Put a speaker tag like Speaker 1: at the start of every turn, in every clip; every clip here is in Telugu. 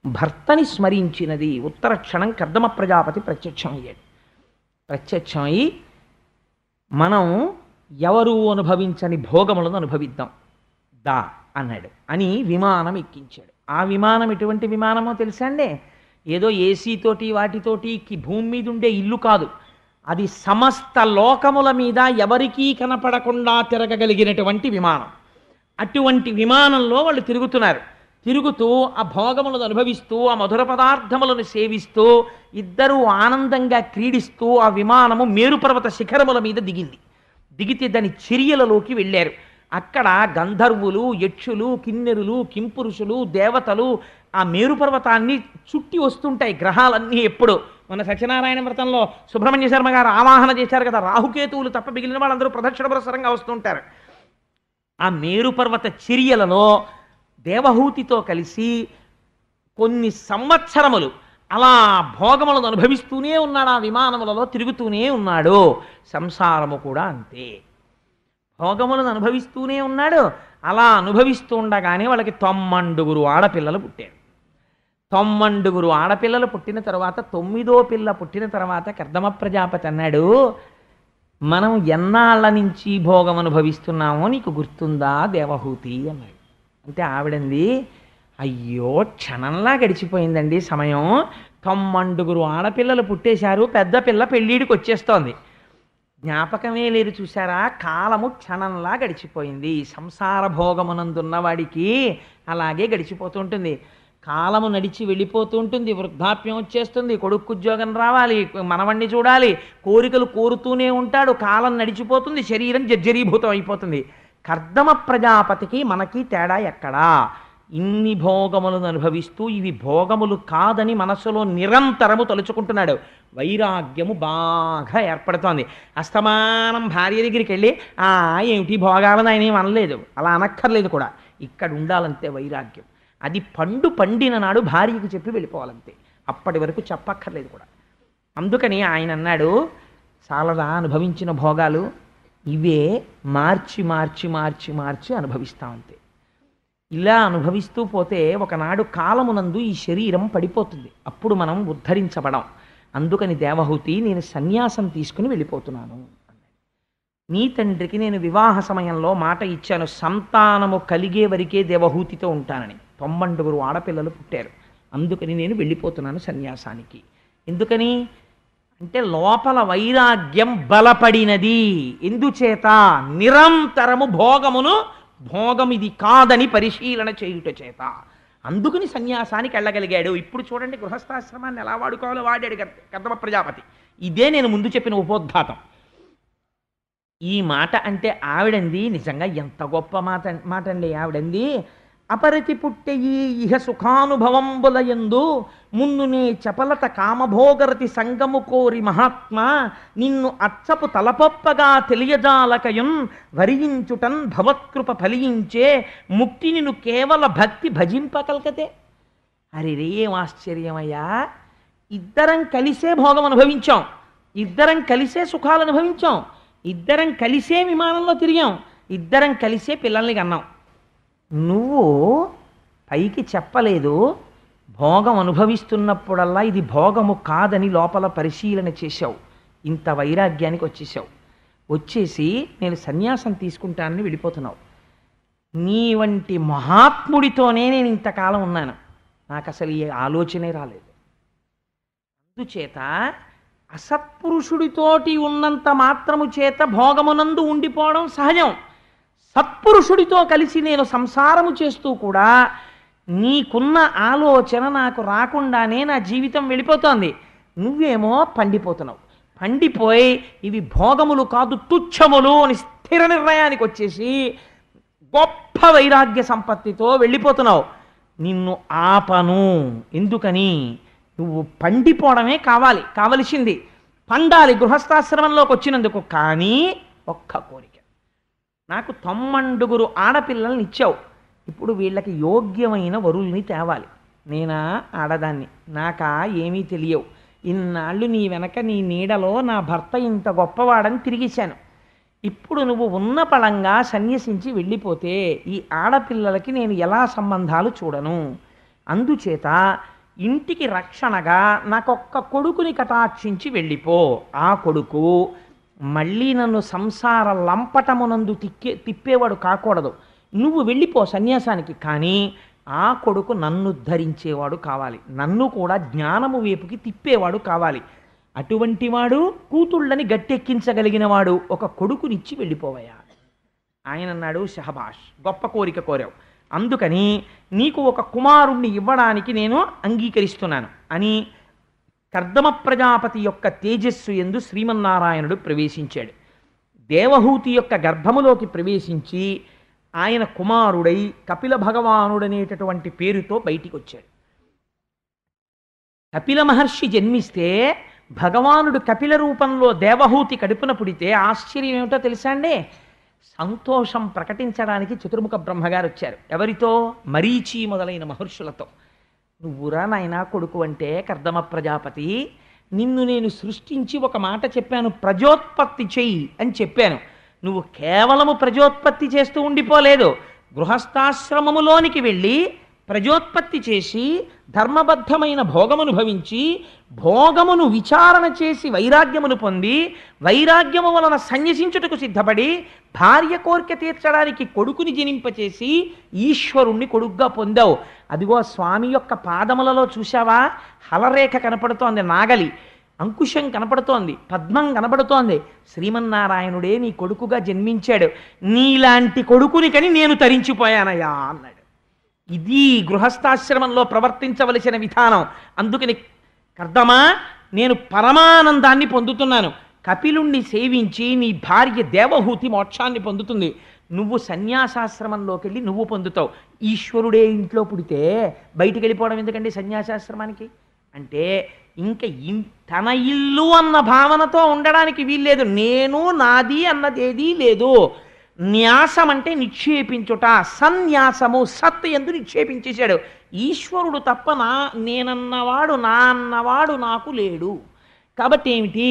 Speaker 1: భర్తని స్మరించినది. ఉత్తర క్షణం కర్దమ ప్రజాపతి ప్రత్యక్షమయ్యాడు. ప్రత్యక్షమై మనం ఎవరు అనుభవించని భోగములను అనుభవిద్దాం దా అన్నాడు అని విమానం ఎక్కించాడు. ఆ విమానం ఎటువంటి విమానమో తెలుసా అండి? ఏదో ఏసీతోటి వాటితోటి భూమి మీద ఉండే ఇల్లు కాదు. అది సమస్త లోకముల మీద ఎవరికీ కనపడకుండా తిరగగలిగినటువంటి విమానం. అటువంటి విమానంలో వాళ్ళు తిరుగుతున్నారు. తిరుగుతూ ఆ భోగములను అనుభవిస్తూ ఆ మధుర పదార్థములను సేవిస్తూ ఇద్దరూ ఆనందంగా క్రీడిస్తూ ఆ విమానము మేరుపర్వత శిఖరముల మీద దిగింది. దిగితే దాని చర్యలలోకి వెళ్ళారు. అక్కడ గంధర్వులు, యక్షులు, కిన్నెరులు, కింపురుషులు, దేవతలు ఆ మేరుపర్వతాన్ని చుట్టి వస్తుంటాయి. గ్రహాలన్నీ ఎప్పుడు మన సత్యనారాయణ వ్రతంలో సుబ్రహ్మణ్య శర్మ గారు ఆవాహన చేశారు కదా, రాహుకేతువులు తప్ప మిగిలిన వాళ్ళందరూ ప్రదక్షిణ పురస్సరంగా వస్తుంటారు. ఆ మేరుపర్వత చర్యలలో దేవహూతితో కలిసి కొన్ని సంవత్సరములు అలా భోగములను అనుభవిస్తూనే ఉన్నాడు. ఆ విమానములలో తిరుగుతూనే ఉన్నాడు. సంసారము కూడా అంతే, భోగములను అనుభవిస్తూనే ఉన్నాడు. అలా అనుభవిస్తూ ఉండగానే వాళ్ళకి 90 ఆడపిల్లలు పుట్టారు. 90 ఆడపిల్లలు పుట్టిన తర్వాత 9వ పిల్ల పుట్టిన తర్వాత కర్దమ ప్రజాపతి అన్నాడు, మనం ఎన్నాళ్ళ నుంచి భోగం అనుభవిస్తున్నామో నీకు గుర్తుందా దేవహూతి అన్నాడు. అంటే ఆవిడంది, అయ్యో క్షణంలా గడిచిపోయిందండి సమయం. 90 ఆడపిల్లలు పుట్టేశారు, పెద్ద పిల్ల పెళ్ళిడికి వచ్చేస్తోంది, జ్ఞాపకమే లేదు చూసారా, కాలము క్షణంలా గడిచిపోయింది. సంసార భోగమునందున్నవాడికి అలాగే గడిచిపోతుంటుంది. కాలము నడిచి వెళ్ళిపోతూ ఉంటుంది. వృద్ధాప్యం వచ్చేస్తుంది, కొడుకు ఉద్యోగం రావాలి, మనవణ్ణి చూడాలి, కోరికలు కోరుతూనే ఉంటాడు. కాలం నడిచిపోతుంది, శరీరం జర్జరీభూతం అయిపోతుంది. కర్దమ ప్రజాపతికి మనకి తేడా ఎక్కడా? ఇన్ని భోగములను అనుభవిస్తూ ఇవి భోగములు కాదని మనసులో నిరంతరము తలుచుకుంటున్నాడు. వైరాగ్యము బాగా ఏర్పడుతోంది. అస్తమానం భార్య దగ్గరికి వెళ్ళి ఏమిటి భోగాలని ఆయన ఏం అనలేదు, అలా అనక్కర్లేదు కూడా. ఇక్కడ ఉండాలంతే వైరాగ్యం. అది పండిన నాడు భార్యకు చెప్పి వెళ్ళిపోవాలంతే, అప్పటి వరకు చెప్పక్కర్లేదు కూడా. అందుకని ఆయన అన్నాడు, చాలదా అనుభవించిన భోగాలు, ఇవే మార్చి మార్చి మార్చి మార్చి అనుభవిస్తామంతే. ఇలా అనుభవిస్తూ పోతే ఒకనాడు కాలమునందు ఈ శరీరం పడిపోతుంది, అప్పుడు మనం ఉద్ధరించబడం. అందుకని దేవహూతి నేను సన్యాసం తీసుకుని వెళ్ళిపోతున్నాను అన్నాడు. నీ తండ్రికి నేను వివాహ సమయంలో మాట ఇచ్చాను, సంతానము కలిగే వరకే దేవహూతితో ఉంటానని. 90 ఆడపిల్లలు పుట్టారు, అందుకని నేను వెళ్ళిపోతున్నాను సన్యాసానికి. ఎందుకని అంటే లోపల వైరాగ్యం బలపడినది. ఎందుచేత? నిరంతరము భోగం ఇది కాదని పరిశీలన చేయుట చేత. అందుకని సన్యాసానికి వెళ్ళగలిగాడు. ఇప్పుడు చూడండి గృహస్థాశ్రమాన్ని ఎలా వాడుకోవాలో వాడాడు కర్దమ ప్రజాపతి. ఇదే నేను ముందు చెప్పిన ఉపోద్ఘాతం. ఈ మాట అంటే ఆవిడంది నిజంగా ఎంత గొప్ప మాట అండి. ఆవిడంది, అపరతి పుట్టెయి ఇహ సుఖానుభవంబులయందు మున్నునే చపలత కామభోగరతి సంగము కోరి మహాత్మా నిన్ను అచ్చపు తలపొప్పగా తెలియజాలకయున్ వరించుటన్ భవత్కృప ఫలించే ముక్తి నిన్ను కేవల భక్తి భజింపకల్కతే. అరే ఏం ఆశ్చర్యమయ్యా! ఇద్దరం కలిసే భోగం అనుభవించాం, ఇద్దరం కలిసే సుఖాలు అనుభవించాం, ఇద్దరం కలిసే విమానంలో తిరిగాం, ఇద్దరం కలిసే పిల్లల్ని కన్నాం. నువ్వు పైకి చెప్పలేదు, భోగం అనుభవిస్తున్నప్పుడల్లా ఇది భోగము కాదని లోపల పరిశీలన చేశావు. ఇంత వైరాగ్యానికి వచ్చేసావు. వచ్చేసి నేను సన్యాసం తీసుకుంటానని వెళ్ళిపోతున్నావు. నీ వంటి మహాత్ముడితోనే నేను ఇంతకాలం ఉన్నాను, నాకు అసలు ఈ ఆలోచనే రాలేదు. అందుచేత అసత్పురుషుడితోటి ఉన్నంత మాత్రము చేత భోగమునందు ఉండిపోవడం సహజం. సత్పురుషుడితో కలిసి నేను సంసారము చేస్తూ కూడా నీకున్న ఆలోచన నాకు రాకుండానే నా జీవితం వెళ్ళిపోతోంది. నువ్వేమో పండిపోతున్నావు. పండిపోయి ఇవి భోగములు కాదు తుచ్చములు అని స్థిర నిర్ణయానికి వచ్చేసి గొప్ప వైరాగ్య సంపత్తితో వెళ్ళిపోతున్నావు. నిన్ను ఆపను. ఎందుకని? నువ్వు పండిపోవడమే కావలసింది, పండాలి గృహస్థాశ్రమంలోకి వచ్చినందుకు. కానీ ఒక్క కోరిక, నాకు 90 ఆడపిల్లల్ని ఇచ్చావు, ఇప్పుడు వీళ్ళకి యోగ్యమైన వరుల్ని తేవాలి. నేనా ఆడదాన్ని, నాకా ఏమీ తెలియవు. ఇన్నాళ్ళు నీ వెనక నీ నీడలో నా భర్త ఇంత గొప్పవాడని తిరిగేశాను. ఇప్పుడు నువ్వు ఉన్న పళంగా సన్యసించి వెళ్ళిపోతే ఈ ఆడపిల్లలకి నేను ఎలా సంబంధాలు చూడను? అందుచేత ఇంటికి రక్షణగా నాకొక్క కొడుకుని కటాక్షించి వెళ్ళిపో. ఆ కొడుకు మళ్ళీ నన్ను సంసార లంపటమునందు తిప్పేవాడు కాకూడదు. నువ్వు వెళ్ళిపో సన్యాసానికి, కానీ ఆ కొడుకు నన్ను ధరించేవాడు కావాలి, నన్ను కూడా జ్ఞానము వైపుకి తిప్పేవాడు కావాలి. అటువంటి వాడు కూతుళ్ళని గట్టెక్కించగలిగిన వాడు ఒక కొడుకునిచ్చి వెళ్ళిపోవయా. ఆయన అన్నాడు, షహబాష్, గొప్ప కోరిక కోరావు, అందుకని నీకు ఒక కుమారుణ్ణి ఇవ్వడానికి నేను అంగీకరిస్తున్నాను అని కర్దమ ప్రజాపతి యొక్క తేజస్సు యందు శ్రీమన్నారాయణుడు ప్రవేశించాడు. దేవహూతి యొక్క గర్భములోకి ప్రవేశించి ఆయన కుమారుడై కపిల భగవానుడనేటటువంటి పేరుతో బయటికి వచ్చాడు. కపిల మహర్షి జన్మిస్తే భగవానుడు కపిల రూపంలో దేవహూతి కడుపున పుడితే ఆశ్చర్యం ఏమిటో తెలుసా అండి? సంతోషం ప్రకటించడానికి చతుర్ముఖ బ్రహ్మగారు వచ్చారు. ఎవరితో? మరీచి మొదలైన మహర్షులతో. నువ్వురా నాయనా కొడుకు అంటే కర్దమ ప్రజాపతి, నిన్ను నేను సృష్టించి ఒక మాట చెప్పాను, ప్రజోత్పత్తి చెయ్యి అని చెప్పాను. నువ్వు కేవలము ప్రజోత్పత్తి చేస్తూ ఉండిపోలేదు, గృహస్థాశ్రమములోనికి వెళ్ళి ప్రజోత్పత్తి చేసి ధర్మబద్ధమైన భోగమును భవించి భోగమును విచారణ చేసి వైరాగ్యమును పొంది వైరాగ్యము వలన సన్యసించుటకు సిద్ధపడి భార్య కోరిక తీర్చడానికి కొడుకుని జనింపచేసి ఈశ్వరుణ్ణి కొడుగ్గా పొందావు. అదిగో స్వామి యొక్క పాదములలో చూశావా, హలరేఖ కనపడుతోంది, నాగలి అంకుశం కనపడుతోంది, పద్మం కనపడుతోంది. శ్రీమన్నారాయణుడే నీ కొడుకుగా జన్మించాడు. నీలాంటి కొడుకుని కని నేను తరించిపోయానయ్యా అన్నాడు. ఇది గృహస్థాశ్రమంలో ప్రవర్తించవలసిన విధానం. అందుకని కర్దమా, నేను పరమానందాన్ని పొందుతున్నాను. కపిలుణ్ణి సేవించి నీ భార్య దేవహూతి మోక్షాన్ని పొందుతుంది. నువ్వు సన్యాసాశ్రమంలోకి వెళ్ళి నువ్వు పొందుతావు. ఈశ్వరుడే ఇంట్లో పుడితే బయటికి వెళ్ళిపోవడం ఎందుకండి సన్యాసాశ్రమానికి? అంటే ఇంకా తన ఇల్లు అన్న భావనతో ఉండడానికి వీల్లేదు. నేను నాది అన్నదేదీ లేదు. న్యాసం అంటే నిక్షేపించుట, సన్యాసము, సత్ ఎందు నిక్షేపించేశాడు. ఈశ్వరుడు తప్ప నేనన్నవాడు నా అన్నవాడు నాకు లేడు. కాబట్టి ఏమిటి?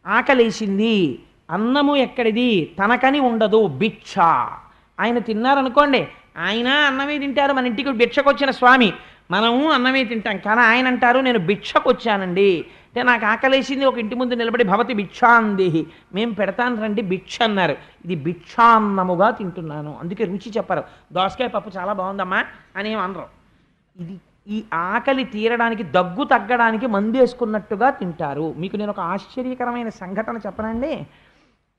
Speaker 1: ఆకలేసింది, అన్నము ఎక్కడిది? తనకని ఉండదు, భిక్ష. ఆయన తిన్నారనుకోండి, ఆయన అన్నమే తింటారు. మన ఇంటికి భిక్షకు వచ్చిన స్వామి, మనము అన్నమే తింటాం. కానీ ఆయన అంటారు, నేను భిక్షకు వచ్చానండి, అంటే నాకు ఆకలేసింది, ఒక ఇంటి ముందు నిలబడి భవతి భిక్షాందేహి, మేము పెడతాను రండి భిక్ష అన్నారు. ఇది భిక్షాన్నముగా తింటున్నాను. అందుకే రుచి చెప్పరు. దోసకాయ పప్పు చాలా బాగుందమ్మా అని ఏం అనరు. ఇది ఈ ఆకలి తీరడానికి, దగ్గు తగ్గడానికి మందేసుకున్నట్టుగా తింటారు. మీకు నేను ఒక ఆశ్చర్యకరమైన సంఘటన చెప్పనండి.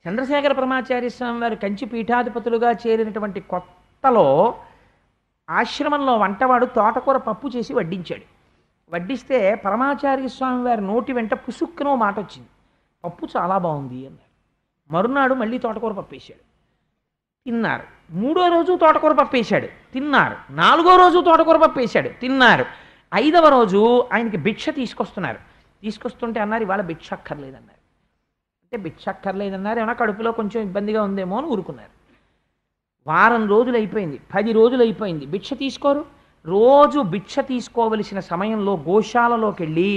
Speaker 1: చంద్రశేఖర పరమాచార్య స్వామి వారు కంచి పీఠాధిపతులుగా చేరినటువంటి కొత్తలో ఆశ్రమంలో వంటవాడు తోటకూర పప్పు చేసి వడ్డించాడు. వడ్డిస్తే పరమాచార్య స్వామి వారి నోటి వెంట పుసుక్కునో మాట వచ్చింది, పప్పు చాలా బాగుంది అన్నారు. మరునాడు మళ్ళీ తోటకూర పప్పు వేశాడు, తిన్నారు. మూడో రోజు తోటకూర పప్పు వేశాడు, తిన్నారు. నాలుగో రోజు తోటకూర పప్పు వేశాడు, తిన్నారు. ఐదవ రోజు ఆయనకి భిక్ష తీసుకొస్తున్నారు. తీసుకొస్తుంటే అన్నారు, ఇవాళ భిక్ష అక్కర్లేదన్నారు. అంటే భిక్ష అక్కర్లేదన్నారు, ఏమన్నా కడుపులో కొంచెం ఇబ్బందిగా ఉందేమో అని ఊరుకున్నారు. వారం రోజులు అయిపోయింది, 10 రోజులు అయిపోయింది, భిక్ష తీసుకోరు. రోజు భిక్ష తీసుకోవలసిన సమయంలో గోశాలలోకి వెళ్ళి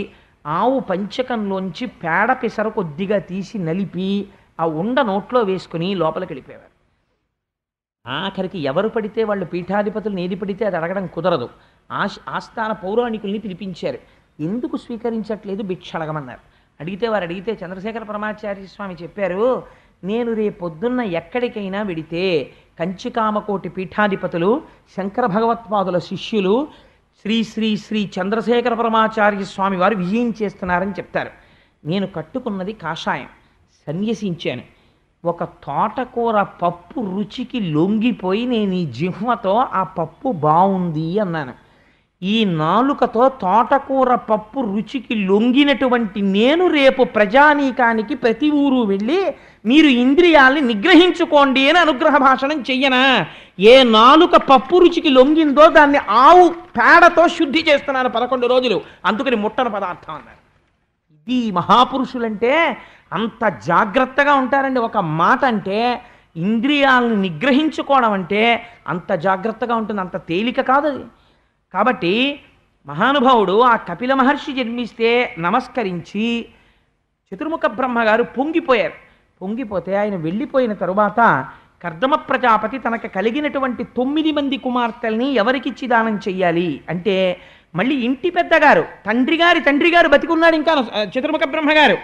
Speaker 1: ఆవు పంచకంలోంచి పేడ పిసర కొద్దిగా తీసి నలిపి ఆ ఉండ నోట్లో వేసుకుని లోపలికి వెళ్ళిపోయేవారు. ఆఖరికి ఎవరు పడితే వాళ్ళు పీఠాధిపతులను ఏది పడితే అది అడగడం కుదరదు. ఆస్థాన పౌరాణికుల్ని పిలిపించారు. ఎందుకు స్వీకరించట్లేదు, భిక్ష అడగమన్నారు. అడిగితే వారు అడిగితే చంద్రశేఖర పరమాచార్య స్వామి చెప్పారు, నేను రేపొద్దున్న ఎక్కడికైనా వెడితే కంచికామకోటి పీఠాధిపతులు శంకర భగవత్పాదుల శిష్యులు శ్రీ శ్రీ శ్రీ చంద్రశేఖర పరమాచార్య స్వామి వారు విజయం చేస్తున్నారని చెప్తారు. నేను కట్టుకున్నది కాషాయం, సన్యసించాను. ఒక తోటకూర పప్పు రుచికి లొంగిపోయి నేను ఈ జిహ్వతో ఆ పప్పు బాగుంది అన్నాను. ఈ నాలుకతో తోటకూర పప్పు రుచికి లొంగినటువంటి నేను రేపు ప్రజానీకానికి ప్రతి ఊరు వెళ్ళి మీరు ఇంద్రియాల్ని నిగ్రహించుకోండి అని అనుగ్రహ భాషణం చెయ్యనా? ఏ నాలుక పప్పు రుచికి లొంగిందో దాన్ని ఆవు పేడతో శుద్ధి చేస్తున్నాను 11 రోజులు, అందుకని ముట్టన పదార్థం అన్నారు. ఇది మహాపురుషులంటే అంత జాగ్రత్తగా ఉంటారండి. ఒక మాట అంటే ఇంద్రియాలను నిగ్రహించుకోవడం అంటే అంత జాగ్రత్తగా ఉంటుంది, అంత తేలిక కాదు అది. కాబట్టి మహానుభావుడు ఆ కపిల మహర్షి జన్మిస్తే నమస్కరించి చతుర్ముఖ బ్రహ్మగారు పొంగిపోయారు. పొంగిపోతే ఆయన వెళ్ళిపోయిన తరువాత కర్దమ ప్రజాపతి తనకు కలిగినటువంటి 9 మంది కుమార్తెల్ని ఎవరికిచ్చి దానం చెయ్యాలి అంటే మళ్ళీ ఇంటి పెద్దగారు తండ్రి గారు బతికున్నాడు ఇంకా చతుర్ముఖ బ్రహ్మగారు,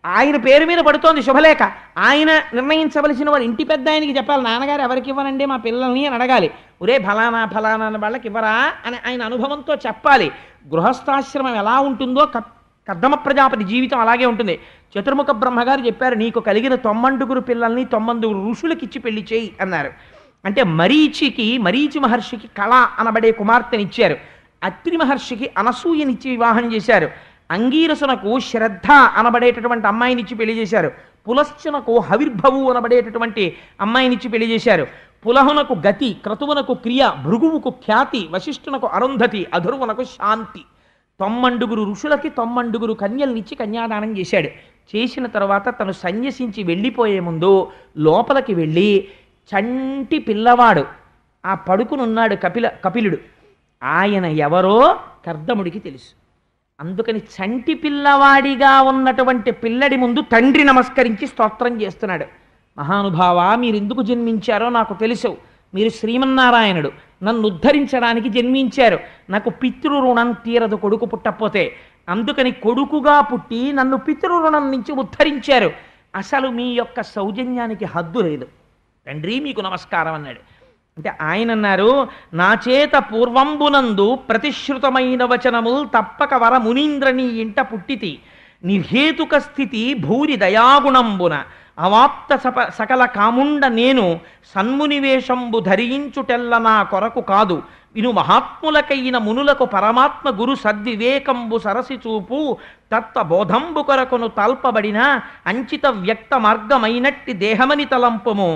Speaker 1: ఆయన పేరు మీద పడుతోంది శుభలేఖ. ఆయన నిర్ణయించవలసిన వారు ఇంటి పెద్ద ఆయనకి చెప్పాలి, నాన్నగారు ఎవరికి ఇవ్వనండి మా పిల్లల్ని అని అడగాలి. ఒరే ఫలానా ఫలానా వాళ్ళకి ఇవ్వరా అని ఆయన అనుభవంతో చెప్పాలి. గృహస్థాశ్రమం ఎలా ఉంటుందో కర్దమ ప్రజాపతి జీవితం అలాగే ఉంటుంది. చతుర్ముఖ బ్రహ్మగారు చెప్పారు, నీకు కలిగిన 90 పిల్లల్ని 90 ఋషులకి ఇచ్చి పెళ్లి చేయి అన్నారు. అంటే మరీచి మహర్షికి కళ అనబడే కుమార్తెనిచ్చారు. అత్రి మహర్షికి అనసూయనిచ్చి వివాహం చేశారు. అంగీరసునకు శ్రద్ధ అనబడేటటువంటి అమ్మాయినిచ్చి పెళ్లి చేశారు. పులశ్చనకు హవిర్భవు అనబడేటటువంటి అమ్మాయినిచ్చి పెళ్లి చేశారు. పులహునకు గతి, క్రతువునకు క్రియ, భృగువుకు ఖ్యాతి, వశిష్ఠునకు అరుంధతి, అధుర్వునకు శాంతి. 90 ఋషులకి 90 కన్యల్నిచ్చి కన్యాదానం చేశాడు. చేసిన తర్వాత తను సన్యసించి వెళ్ళిపోయే ముందు లోపలికి వెళ్ళి చంటి పిల్లవాడు ఆ పడుకునున్నాడు కపిలుడు, ఆయన ఎవరో కర్దముడికి తెలుసు. అందుకని చంటి పిల్లవాడిగా ఉన్నటువంటి పిల్లడి ముందు తండ్రి నమస్కరించి స్తోత్రం చేస్తున్నాడు. మహానుభావా, మీరు ఎందుకు జన్మించారో నాకు తెలుసు. మీరు శ్రీమన్నారాయణుడు, నన్ను ఉద్ధరించడానికి జన్మించారు. నాకు పితృరుణం తీరదు కొడుకు పుట్టకపోతే, అందుకని కొడుకుగా పుట్టి నన్ను పితృరుణం నుంచి ఉద్ధరించారు. అసలు మీ యొక్క సౌజన్యానికి హద్దు లేదు తండ్రి, మీకు నమస్కారం అన్నాడు. అంటే ఆయన అన్నారు, నా చేత పూర్వంబునందు ప్రతిశ్రుతమైన వచనములు తప్పక వర మునీంద్రని ఇంట పుట్టితి, నిర్హేతుక స్థితి భూరి దయాగుణంబున అవాప్త సకల కాముండ నేను సన్మునివేషంబు ధరించుటెల్ల నా కొరకు కాదు, విను మహాత్ములకైన మునులకు పరమాత్మ గురు సద్వివేకంబు సరసి చూపు తత్వబోధంబు కొరకును తల్పబడిన అంచిత వ్యక్త మార్గమైనట్టి దేహమని తలంపుము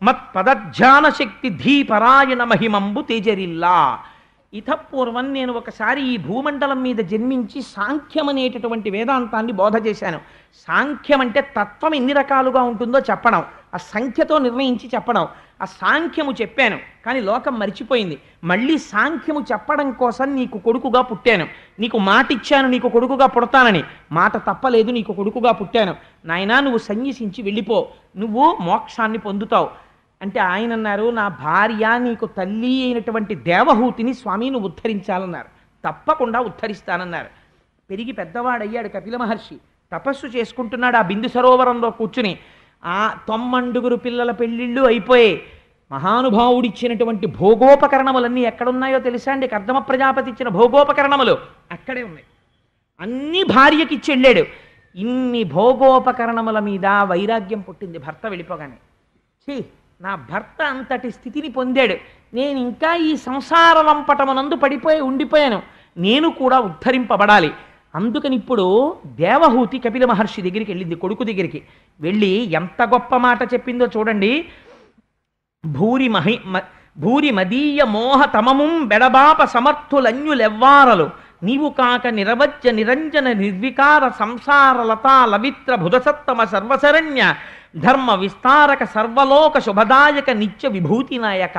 Speaker 1: మత్పదధ్యాన శక్తి ధీపరాయణ మహిమంబు తేజరిల్లా. ఇతపూర్వం నేను ఒకసారి ఈ భూమండలం మీద జన్మించి సాంఖ్యం అనేటటువంటి వేదాంతాన్ని బోధ చేశాను. సాంఖ్యం అంటే తత్వం ఎన్ని రకాలుగా ఉంటుందో చెప్పడం, ఆ సంఖ్యతో నిర్ణయించి చెప్పడం. ఆ సాంఖ్యము చెప్పాను, కానీ లోకం మరిచిపోయింది. మళ్ళీ సాంఖ్యము చెప్పడం కోసం నీకు కొడుకుగా పుట్టాను, నీకు మాట ఇచ్చాను నీకు కొడుకుగా పుడతానని, మాట తప్పలేదు, నీకు కొడుకుగా పుట్టాను. నాయనా నువ్వు సన్యసించి వెళ్ళిపో, నువ్వు మోక్షాన్ని పొందుతావు అంటే ఆయన అన్నారు, నా భార్య నీకు తల్లి అయినటువంటి దేవహూతిని స్వామి నువ్వు ఉద్ధరించాలన్నారు. తప్పకుండా ఉద్ధరిస్తానన్నారు. పెరిగి పెద్దవాడయ్యాడు కపిల మహర్షి, తపస్సు చేసుకుంటున్నాడు ఆ బిందు సరోవరంలో కూర్చుని. ఆ 90 పిల్లల పెళ్ళిళ్ళు అయిపోయాయి. మహానుభావుడిచ్చినటువంటి భోగోపకరణములన్నీ ఎక్కడున్నాయో తెలుసా అండి? కర్దమ ప్రజాపతి ఇచ్చిన భోగోపకరణములు అక్కడే ఉన్నాయి. అన్ని భార్యకిచ్చి వెళ్ళాడు. ఇన్ని భోగోపకరణముల మీద వైరాగ్యం పుట్టింది భర్త వెళ్ళిపోగానే. నా భర్త అంతటి స్థితిని పొందాడు, నేను ఇంకా ఈ సంసార లంపటమునందు పడిపోయి ఉండిపోయాను, నేను కూడా ఉద్ధరింపబడాలి. అందుకని ఇప్పుడు దేవహూతి కపిల మహర్షి దగ్గరికి వెళ్ళింది, కొడుకు దగ్గరికి వెళ్ళి ఎంత గొప్ప మాట చెప్పిందో చూడండి. భూరి మదీయ మోహ తమముం బెడబాప సమర్థులన్యులెవ్వారలు నీవు కాక నిరవజ్య నిరంజన నిర్వికార సంసార లతా లవిత్ర భుధసత్తమ సర్వశరణ్య ధర్మ విస్తారక సర్వలోక శుభదాయక నిత్య విభూతి నాయక.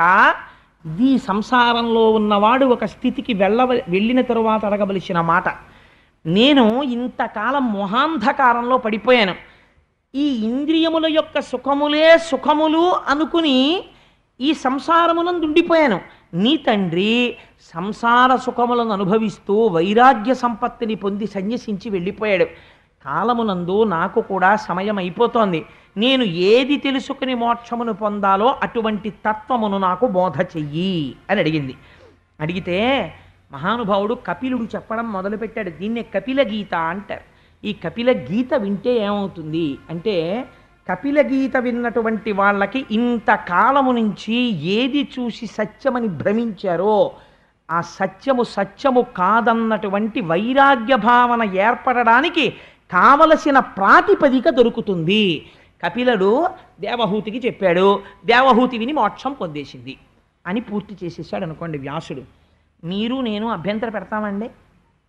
Speaker 1: ఈ సంసారంలో ఉన్నవాడు ఒక స్థితికి వెళ్ళిన తరువాత అడగవలసిన మాట. నేను ఇంతకాలం మొహాంధకారంలో పడిపోయాను, ఈ ఇంద్రియముల యొక్క సుఖములే సుఖములు అనుకుని ఈ సంసారమునందు ఉండిపోయాను. నీ తండ్రి సంసార సుఖములను అనుభవిస్తూ వైరాగ్య సంపత్తిని పొంది సన్యసించి వెళ్ళిపోయాడు. కాలమునందు నాకు కూడా సమయం అయిపోతోంది, నేను ఏది తెలుసుకుని మోక్షమును పొందాలో అటువంటి తత్వమును నాకు బోధ చెయ్యి అని అడిగింది. అడిగితే మహానుభావుడు కపిలుడు చెప్పడం మొదలుపెట్టాడు. దీన్నే కపిల గీత అంటారు. ఈ కపిల గీత వింటే ఏమవుతుంది అంటే, కపిల గీత విన్నటువంటి వాళ్ళకి ఇంతకాలము నుంచి ఏది చూసి సత్యమని భ్రమించారో ఆ సత్యము కాదన్నటువంటి వైరాగ్య భావన ఏర్పడడానికి కావలసిన ప్రాతిపదిక దొరుకుతుంది. కపిలుడు దేవహూతికి చెప్పాడు, దేవహూతి విని మోక్షం పొందేసింది అని పూర్తి చేసేసాడు అనుకోండి వ్యాసుడు. మీరు నేను అభ్యంతర పెడతామండి?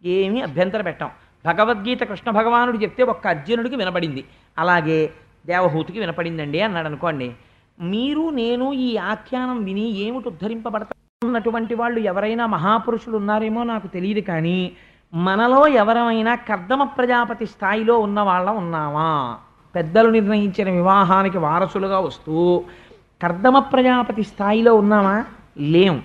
Speaker 1: ఏమీ అభ్యంతర పెట్టాం. భగవద్గీత కృష్ణ భగవానుడు చెప్తే ఒక్క అర్జునుడికి వినపడింది, అలాగే దేవహూతికి వినపడిందండి అన్నాడు అనుకోండి. మీరు నేను ఈ ఆఖ్యానం విని ఏమిటి ఉద్ధరింపబడతాన్నటువంటి వాళ్ళు ఎవరైనా మహాపురుషులు ఉన్నారేమో నాకు తెలియదు, కానీ మనలో ఎవరైనా కర్దమ ప్రజాపతి స్థాయిలో ఉన్న వాళ్ళం ఉన్నామా? పెద్దలు నిర్ణయించిన వివాహానికి వారసులుగా వస్తూ కర్దమ ప్రజాపతి స్థాయిలో ఉన్నామా? లేం.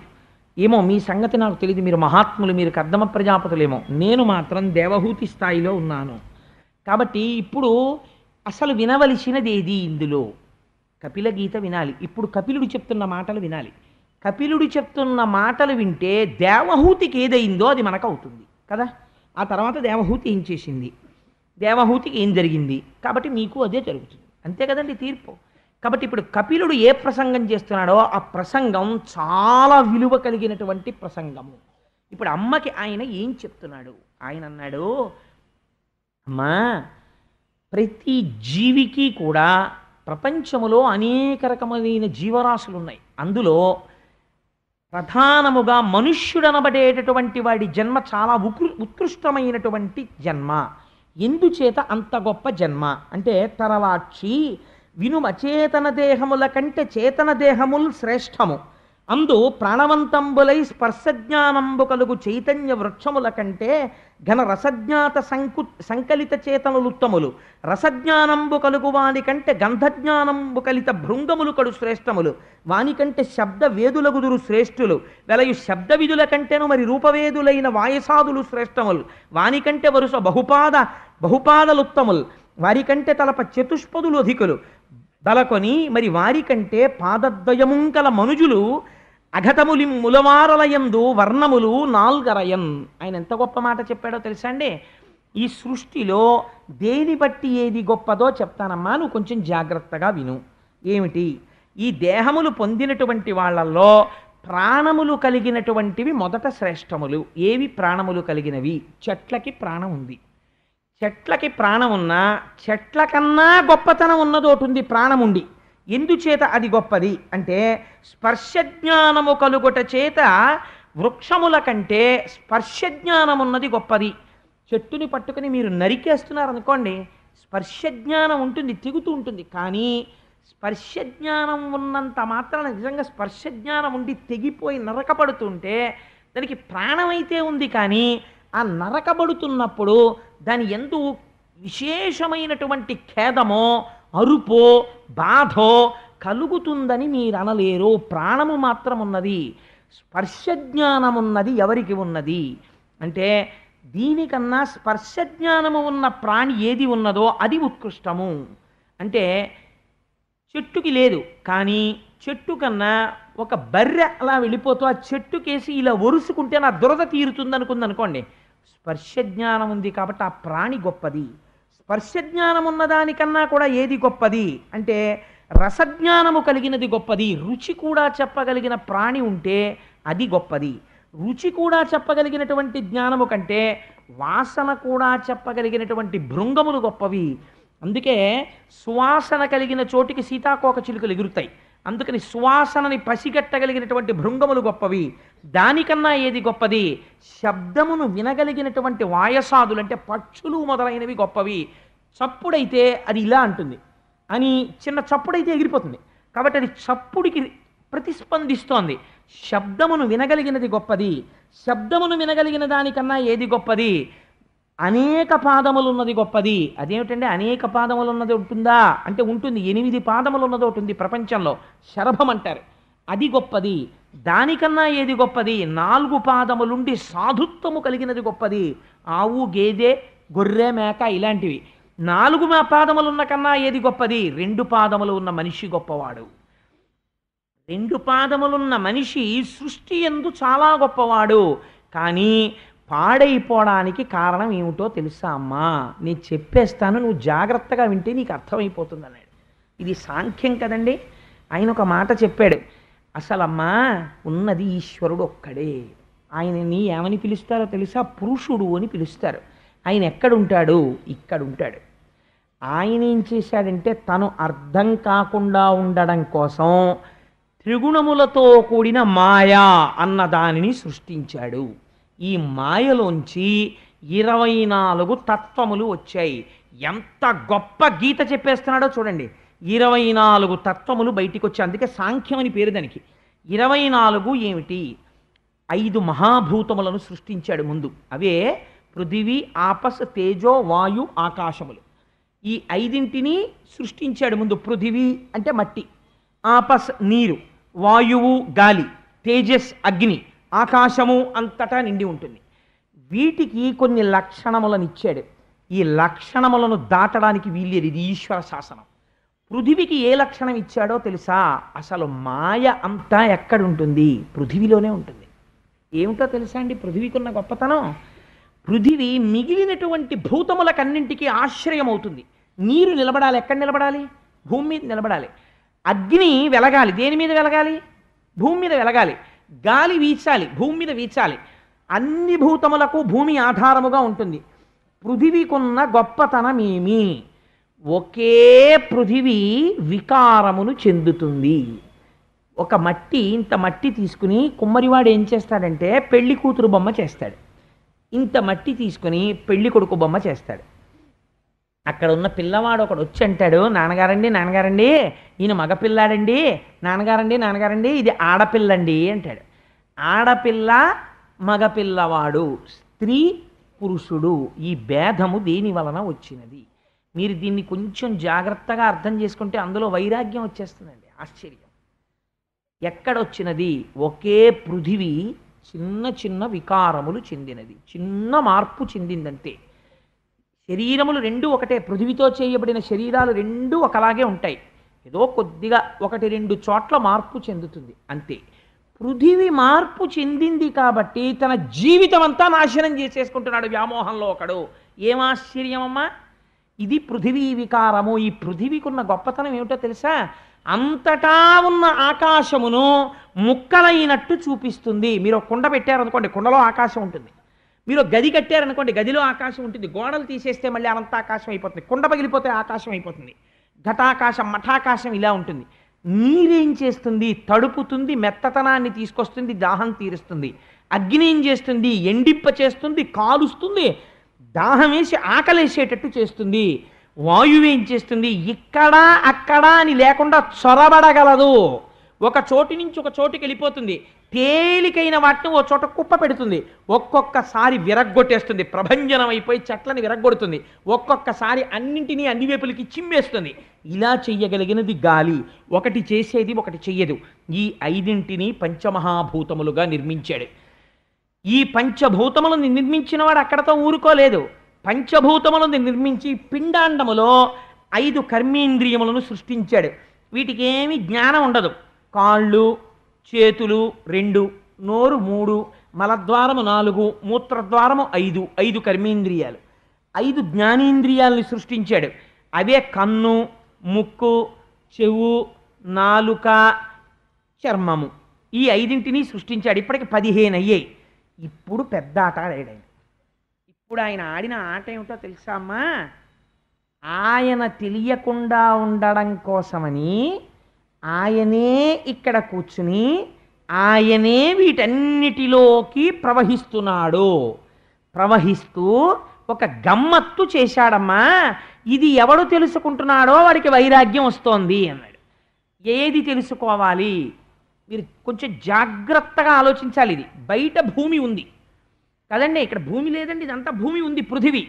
Speaker 1: ఏమో మీ సంగతి నాకు తెలియదు, మీరు మహాత్ములు, మీరు కర్దమ ప్రజాపతులేమో, నేను మాత్రం దేవహూతి స్థాయిలో ఉన్నాను. కాబట్టి ఇప్పుడు అసలు వినవలసినది ఏది ఇందులో? కపిల గీత వినాలి. ఇప్పుడు కపిలుడు చెప్తున్న మాటలు వినాలి. కపిలుడు చెప్తున్న మాటలు వింటే దేవహూతికి ఏదైందో అది మనకు అవుతుంది కదా. ఆ తర్వాత దేవహూతి ఏం చేసింది, దేవహూతికి ఏం జరిగింది, కాబట్టి మీకు అదే జరుగుతుంది. అంతే కదండి తీర్పు. కాబట్టి ఇప్పుడు కపిలుడు ఏ ప్రసంగం చేస్తున్నాడో ఆ ప్రసంగం చాలా విలువ కలిగినటువంటి ప్రసంగము. ఇప్పుడు అమ్మకి ఆయన ఏం చెప్తున్నాడు? ఆయన అన్నాడు, అమ్మా, ప్రతి జీవికి కూడా ప్రపంచములో అనేక రకమైన జీవరాశులు ఉన్నాయి. అందులో ప్రధానముగా మనుష్యుడనబడేటటువంటి వాడి జన్మ చాలా ఉత్కృష్టమైనటువంటి జన్మ. ఎందుచేత అంత గొప్ప జన్మ అంటే, తరలాక్షి వినుమ చేతన దేహముల కంటే చేతన దేహముల్ శ్రేష్టము, అందు ప్రాణవంతంబులై స్పర్శజ్ఞానంబు కలుగు చైతన్య వృక్షముల కంటే ఘన రసజ్ఞాత సంకలిత చేతనులుత్తములు, రసజ్ఞానంబు కలుగు వాని కంటే గంధజ్ఞానంబు కలిత భృంగములు కడు శ్రేష్టములు, వానికంటే శబ్ద వేదులగుదురు శ్రేష్ఠులు, వెలయు శబ్ద విధుల కంటేను మరి రూపవేదులైన వాయసాదులు శ్రేష్టములు, వానికంటే వరుస బహుపాదలుత్తములు, వారికంటే తలప చతుష్పదులు అధికులు, దలకొని మరి వారికంటే పాదద్వయముంకల మనుజులు అఘతములి ములవారలయందు వర్ణములు నాల్గరయన్. ఆయన ఎంత గొప్ప మాట చెప్పాడో తెలుసా అండి? ఈ సృష్టిలో దేని బట్టి ఏది గొప్పదో చెప్తానమ్మా, నువ్వు కొంచెం జాగ్రత్తగా విను. ఏమిటి? ఈ దేహములు పొందినటువంటి వాళ్ళల్లో ప్రాణములు కలిగినటువంటివి మొదట శ్రేష్టములు. ఏవి ప్రాణములు కలిగినవి? చెట్లకి ప్రాణం ఉంది. చెట్లకి ప్రాణం ఉన్నా చెట్ల కన్నా గొప్పతనం ఉన్నది ఒకటి ఉంది, ప్రాణం ఉండి. ఎందుచేత అది గొప్పది అంటే, స్పర్శజ్ఞానము కలుగుట చేత వృక్షముల కంటే స్పర్శజ్ఞానం ఉన్నది గొప్పది. చెట్టుని పట్టుకుని మీరు నరికేస్తున్నారనుకోండి, స్పర్శజ్ఞానం ఉంటుంది, తెగుతూ ఉంటుంది. కానీ స్పర్శజ్ఞానం ఉన్నంత మాత్రాన నిజంగా స్పర్శజ్ఞానం ఉండి తెగిపోయి నరకపడుతుంటే దానికి ప్రాణమైతే ఉంది, కానీ ఆ నరకబడుతున్నప్పుడు దాని యందు విశేషమైనటువంటి ఖేదమో అరుపో బాధో కలుగుతుందని మీరు అనలేరు. ప్రాణము మాత్రం ఉన్నది. స్పర్శజ్ఞానం ఉన్నది ఎవరికి ఉన్నది అంటే, దీనికన్నా స్పర్శజ్ఞానము ఉన్న ప్రాణి ఏది ఉన్నదో అది ఉత్కృష్టము. అంటే చెట్టుకి లేదు, కానీ చెట్టు కన్నా ఒక బర్రె అలా వెళ్ళిపోతూ ఆ చెట్టుకేసి ఇలా ఒరుసుకుంటే నా దురద తీరుతుంది అనుకుందనుకోండి, స్పర్శజ్ఞానం ఉంది కాబట్టి ఆ ప్రాణి గొప్పది. స్పర్శజ్ఞానం ఉన్నదానికన్నా కూడా ఏది గొప్పది అంటే, రసజ్ఞానము కలిగినది గొప్పది. రుచి కూడా చెప్పగలిగిన ప్రాణి ఉంటే అది గొప్పది. రుచి కూడా చెప్పగలిగినటువంటి జ్ఞానము కంటే వాసన కూడా చెప్పగలిగినటువంటి భృంగములు గొప్పవి. అందుకే సువాసన కలిగిన చోటికి సీతాకోక చిలుకలు ఎగురుతాయి. అందుకని సువాసనని పసిగట్టగలిగినటువంటి భృంగములు గొప్పవి. దానికన్నా ఏది గొప్పది? శబ్దమును వినగలిగినటువంటి వాయసాదులు అంటే పక్షులు మొదలైనవి గొప్పవి. చప్పుడైతే అది ఇలా అంటుంది, అని చిన్న చప్పుడైతే ఎగిరిపోతుంది, కాబట్టి అది చప్పుడికి ప్రతిస్పందిస్తోంది. శబ్దమును వినగలిగినది గొప్పది. శబ్దమును వినగలిగిన దానికన్నా ఏది గొప్పది? అనేక పాదములు ఉన్నది గొప్పది. అదేమిటంటే అనేక పాదములు ఉన్నది ఉంటుందా అంటే ఉంటుంది. 8 పాదములు ఉన్నది ఒకటి ఉంది ప్రపంచంలో, శరభం అంటారు, అది గొప్పది. దానికన్నా ఏది గొప్పది? 4 పాదములుండి సాధుత్వము కలిగినది గొప్పది. ఆవు, గేదె, గొర్రె, మేక ఇలాంటివి. 4 పాదములున్న కన్నా ఏది గొప్పది? 2 పాదములు ఉన్న మనిషి గొప్పవాడు. 2 పాదములున్న మనిషి సృష్టి యందు చాలా గొప్పవాడు. కానీ పాడైపోవడానికి కారణం ఏమిటో తెలుసా అమ్మా? నేను చెప్పేస్తాను, నువ్వు జాగ్రత్తగా వింటే నీకు అర్థమైపోతుంది అన్నాడు. ఇది సాంఖ్యం కదండి. ఆయన ఒక మాట చెప్పాడు, అసలమ్మా ఉన్నది ఈశ్వరుడు ఒక్కడే. ఆయనని ఏమని పిలుస్తారో తెలుసా? పురుషుడు అని పిలుస్తారు. ఆయన ఎక్కడుంటాడు? ఇక్కడ ఉంటాడు. ఆయన ఏం చేశాడంటే, తను అర్థం కాకుండా ఉండడం కోసం త్రిగుణములతో కూడిన మాయా అన్న దానిని సృష్టించాడు. ఈ మాయలోంచి 24 తత్వములు వచ్చాయి. ఎంత గొప్ప గీత చెప్పేస్తున్నాడో చూడండి. 24 తత్వములు బయటికి వచ్చాయి. అందుకే సాంఖ్యం అని పేరు దానికి. 24 ఏమిటి? 5 మహాభూతములను సృష్టించాడు ముందు. అవే పృథివీ, ఆపస్, తేజో, వాయు, ఆకాశములు. ఈ 5ంటిని సృష్టించాడు ముందు. పృథివీ అంటే మట్టి, ఆపస్ నీరు, వాయువు గాలి, తేజస్ అగ్ని, ఆకాశము అంతటా నిండి ఉంటుంది. వీటికి కొన్ని లక్షణములను ఇచ్చాడు. ఈ లక్షణములను దాటడానికి వీల్లేదు. ఇది ఈశ్వర శాసనం. పృథివికి ఏ లక్షణం ఇచ్చాడో తెలుసా? అసలు మాయ అంతా ఎక్కడుంటుంది? పృథివిలోనే ఉంటుంది. ఏమిటో తెలుసా అండి పృథివికి ఉన్న గొప్పతనం? పృథివి మిగిలినటువంటి భూతములకన్నింటికీ ఆశ్రయం అవుతుంది. నీరు నిలబడాలి, ఎక్కడ నిలబడాలి? భూమి మీద నిలబడాలి. అగ్ని వెలగాలి, దేని మీద వెలగాలి? భూమి మీద వెలగాలి. గాలి వీచాలి, భూమి మీద వీచాలి. అన్ని భూతములకు భూమి ఆధారముగా ఉంటుంది. పృథివీకున్న గొప్పతనం ఏమి? ఒకే పృథివీ వికారమును చెందుతుంది. ఒక మట్టి, ఇంత మట్టి తీసుకుని కుమ్మరివాడు ఏం చేస్తాడంటే పెళ్లి కూతురు బొమ్మ చేస్తాడు. ఇంత మట్టి తీసుకుని పెళ్లి కొడుకు బొమ్మ చేస్తాడు. అక్కడ ఉన్న పిల్లవాడు ఒకడు వచ్చి అంటాడు, నాన్నగారండి నాన్నగారండి ఈయన మగపిల్లాడండి, నాన్నగారండి నాన్నగారండి ఇది ఆడపిల్లండి అంటాడు. ఆడపిల్ల మగపిల్లవాడు, స్త్రీ పురుషుడు, ఈ భేదము దేని వలన వచ్చినది? మీరు దీన్ని కొంచెం జాగ్రత్తగా అర్థం చేసుకుంటే అందులో వైరాగ్యం వచ్చేస్తుందండి. ఆశ్చర్యం. ఎక్కడొచ్చినది? ఒకే పృథివీ చిన్న చిన్న వికారములు చెందినది, చిన్న మార్పు చెందిందంతే. శరీరములు రెండూ ఒకటే, పృథివితో చేయబడిన శరీరాలు రెండూ ఒకలాగే ఉంటాయి. ఏదో కొద్దిగా 1-2 చోట్ల మార్పు చెందుతుంది అంతే. పృథివి మార్పు చెందింది కాబట్టి తన జీవితం అంతా నాశనం చేసేసుకుంటున్నాడు వ్యామోహంలో ఒకడు. ఏం ఆశ్చర్యమమ్మా! ఇది పృథివీ వికారము. ఈ పృథివీకి ఉన్న గొప్పతనం ఏమిటో తెలుసా? అంతటా ఉన్న ఆకాశమును ముక్కలైనట్టు చూపిస్తుంది. మీరు ఒక కుండ పెట్టారనుకోండి, కుండలో ఆకాశం ఉంటుంది. మీరు గది కట్టారనుకోండి, గదిలో ఆకాశం ఉంటుంది. గోడలు తీసేస్తే మళ్ళీ అనంత ఆకాశం అయిపోతుంది. కుండ పగిలిపోతే ఆకాశం అయిపోతుంది. ఘటాకాశం, మఠాకాశం ఇలా ఉంటుంది. నీరేం చేస్తుంది? తడుపుతుంది, మెత్తతనాన్ని తీసుకొస్తుంది, దాహం తీరుస్తుంది. అగ్ని ఏం చేస్తుంది? ఎండింప చేస్తుంది, కాలుస్తుంది, దాహం వేసి ఆకలేసేటట్టు చేస్తుంది. వాయువు ఏం చేస్తుంది? ఇక్కడ అక్కడ అని లేకుండా చొరబడగలదు. ఒక చోటు నుంచి ఒక చోటుకి వెళ్ళిపోతుంది. తేలికైన వాటిని ఓ చోట కుప్ప పెడుతుంది. ఒక్కొక్కసారి విరగ్గొట్టేస్తుంది, ప్రభంజనం అయిపోయి చెట్లని విరగ్గొడుతుంది. ఒక్కొక్కసారి అన్నింటినీ అన్ని వైపులకి చిమ్మేస్తుంది. ఇలా చెయ్యగలిగినది గాలి. ఒకటి చేసేది ఒకటి చెయ్యదు. ఈ 5 పంచమహాభూతములుగా నిర్మించాడు. ఈ పంచభూతములను నిర్మించిన వాడు అక్కడతో ఊరుకోలేదు. పంచభూతములను నిర్మించి పిండాండములో 5 కర్మేంద్రియములను సృష్టించాడు. వీటికి ఏమీ జ్ఞానం ఉండదు. కాళ్ళు, చేతులు 2, నోరు 3, మలద్వారము 4, మూత్రద్వారము 5 కర్మేంద్రియాలు. 5 జ్ఞానేంద్రియాలను సృష్టించాడు. అవే కన్ను, ముక్కు, చెవు, నాలుక, చర్మము. ఈ 5ని సృష్టించాడు. ఇప్పటికి 15 అయ్యాయి. ఇప్పుడు పెద్ద ఆట ఆడాడు ఆయన. ఇప్పుడు ఆయన ఆడిన ఆట ఏమిటో తెలుసా అమ్మా? ఆయన తెలియకుండా ఉండడం కోసమని ఆయనే ఇక్కడ కూర్చుని ఆయనే వీటన్నిటిలోకి ప్రవహిస్తున్నాడు. ప్రవహిస్తూ ఒక గమ్మత్తు చేశాడమ్మా. ఇది ఎవడు తెలుసుకుంటున్నాడో వాడికి వైరాగ్యం వస్తోంది అన్నాడు. ఏది తెలుసుకోవాలి? మీరు కొంచెం జాగ్రత్తగా ఆలోచించాలి. ఇది బయట భూమి ఉంది కదండి, ఇక్కడ భూమి లేదండి, ఇదంతా భూమి ఉంది, పృథివీ.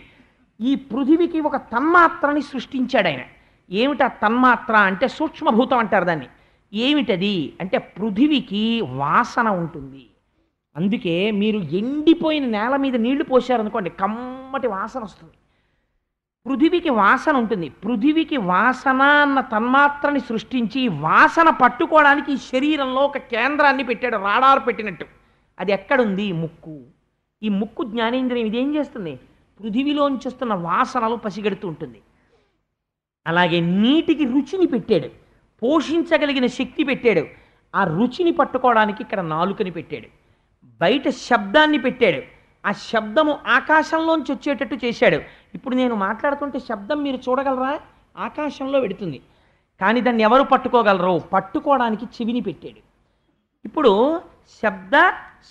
Speaker 1: ఈ పృథివికి ఒక తన్మాత్రని సృష్టించాడు ఆయన. ఏమిటా తన్మాత్ర అంటే? సూక్ష్మభూతం అంటారు దాన్ని. ఏమిటది అంటే పృథివికి వాసన ఉంటుంది. అందుకే మీరు ఎండిపోయిన నేల మీద నీళ్లు పోశారనుకోండి, కమ్మటి వాసన వస్తుంది. పృథివికి వాసన ఉంటుంది. పృథివికి వాసన అన్న తన్మాత్రని సృష్టించి వాసన పట్టుకోవడానికి ఈ శరీరంలో ఒక కేంద్రాన్ని పెట్టాడు, రాడార్ పెట్టినట్టు. అది ఎక్కడుంది? ముక్కు. ఈ ముక్కు జ్ఞానేంద్రియం. ఇదేం చేస్తుంది? పృథివిలోంచి వస్తున్న వాసనలు పసిగడుతూ ఉంటుంది. అలాగే నీటికి రుచిని పెట్టాడు, పోషించగలిగిన శక్తి పెట్టాడు. ఆ రుచిని పట్టుకోవడానికి ఇక్కడ నాలుకని పెట్టాడు. బయట శబ్దాన్ని పెట్టాడు, ఆ శబ్దము ఆకాశంలోంచి వచ్చేటట్టు చేశాడు. ఇప్పుడు నేను మాట్లాడుతుంటే శబ్దం మీరు చూడగలరా? ఆకాశంలో వెడుతుంది, కానీ దాన్ని ఎవరు పట్టుకోగలరు? పట్టుకోవడానికి చెవిని పెట్టాడు. ఇప్పుడు శబ్ద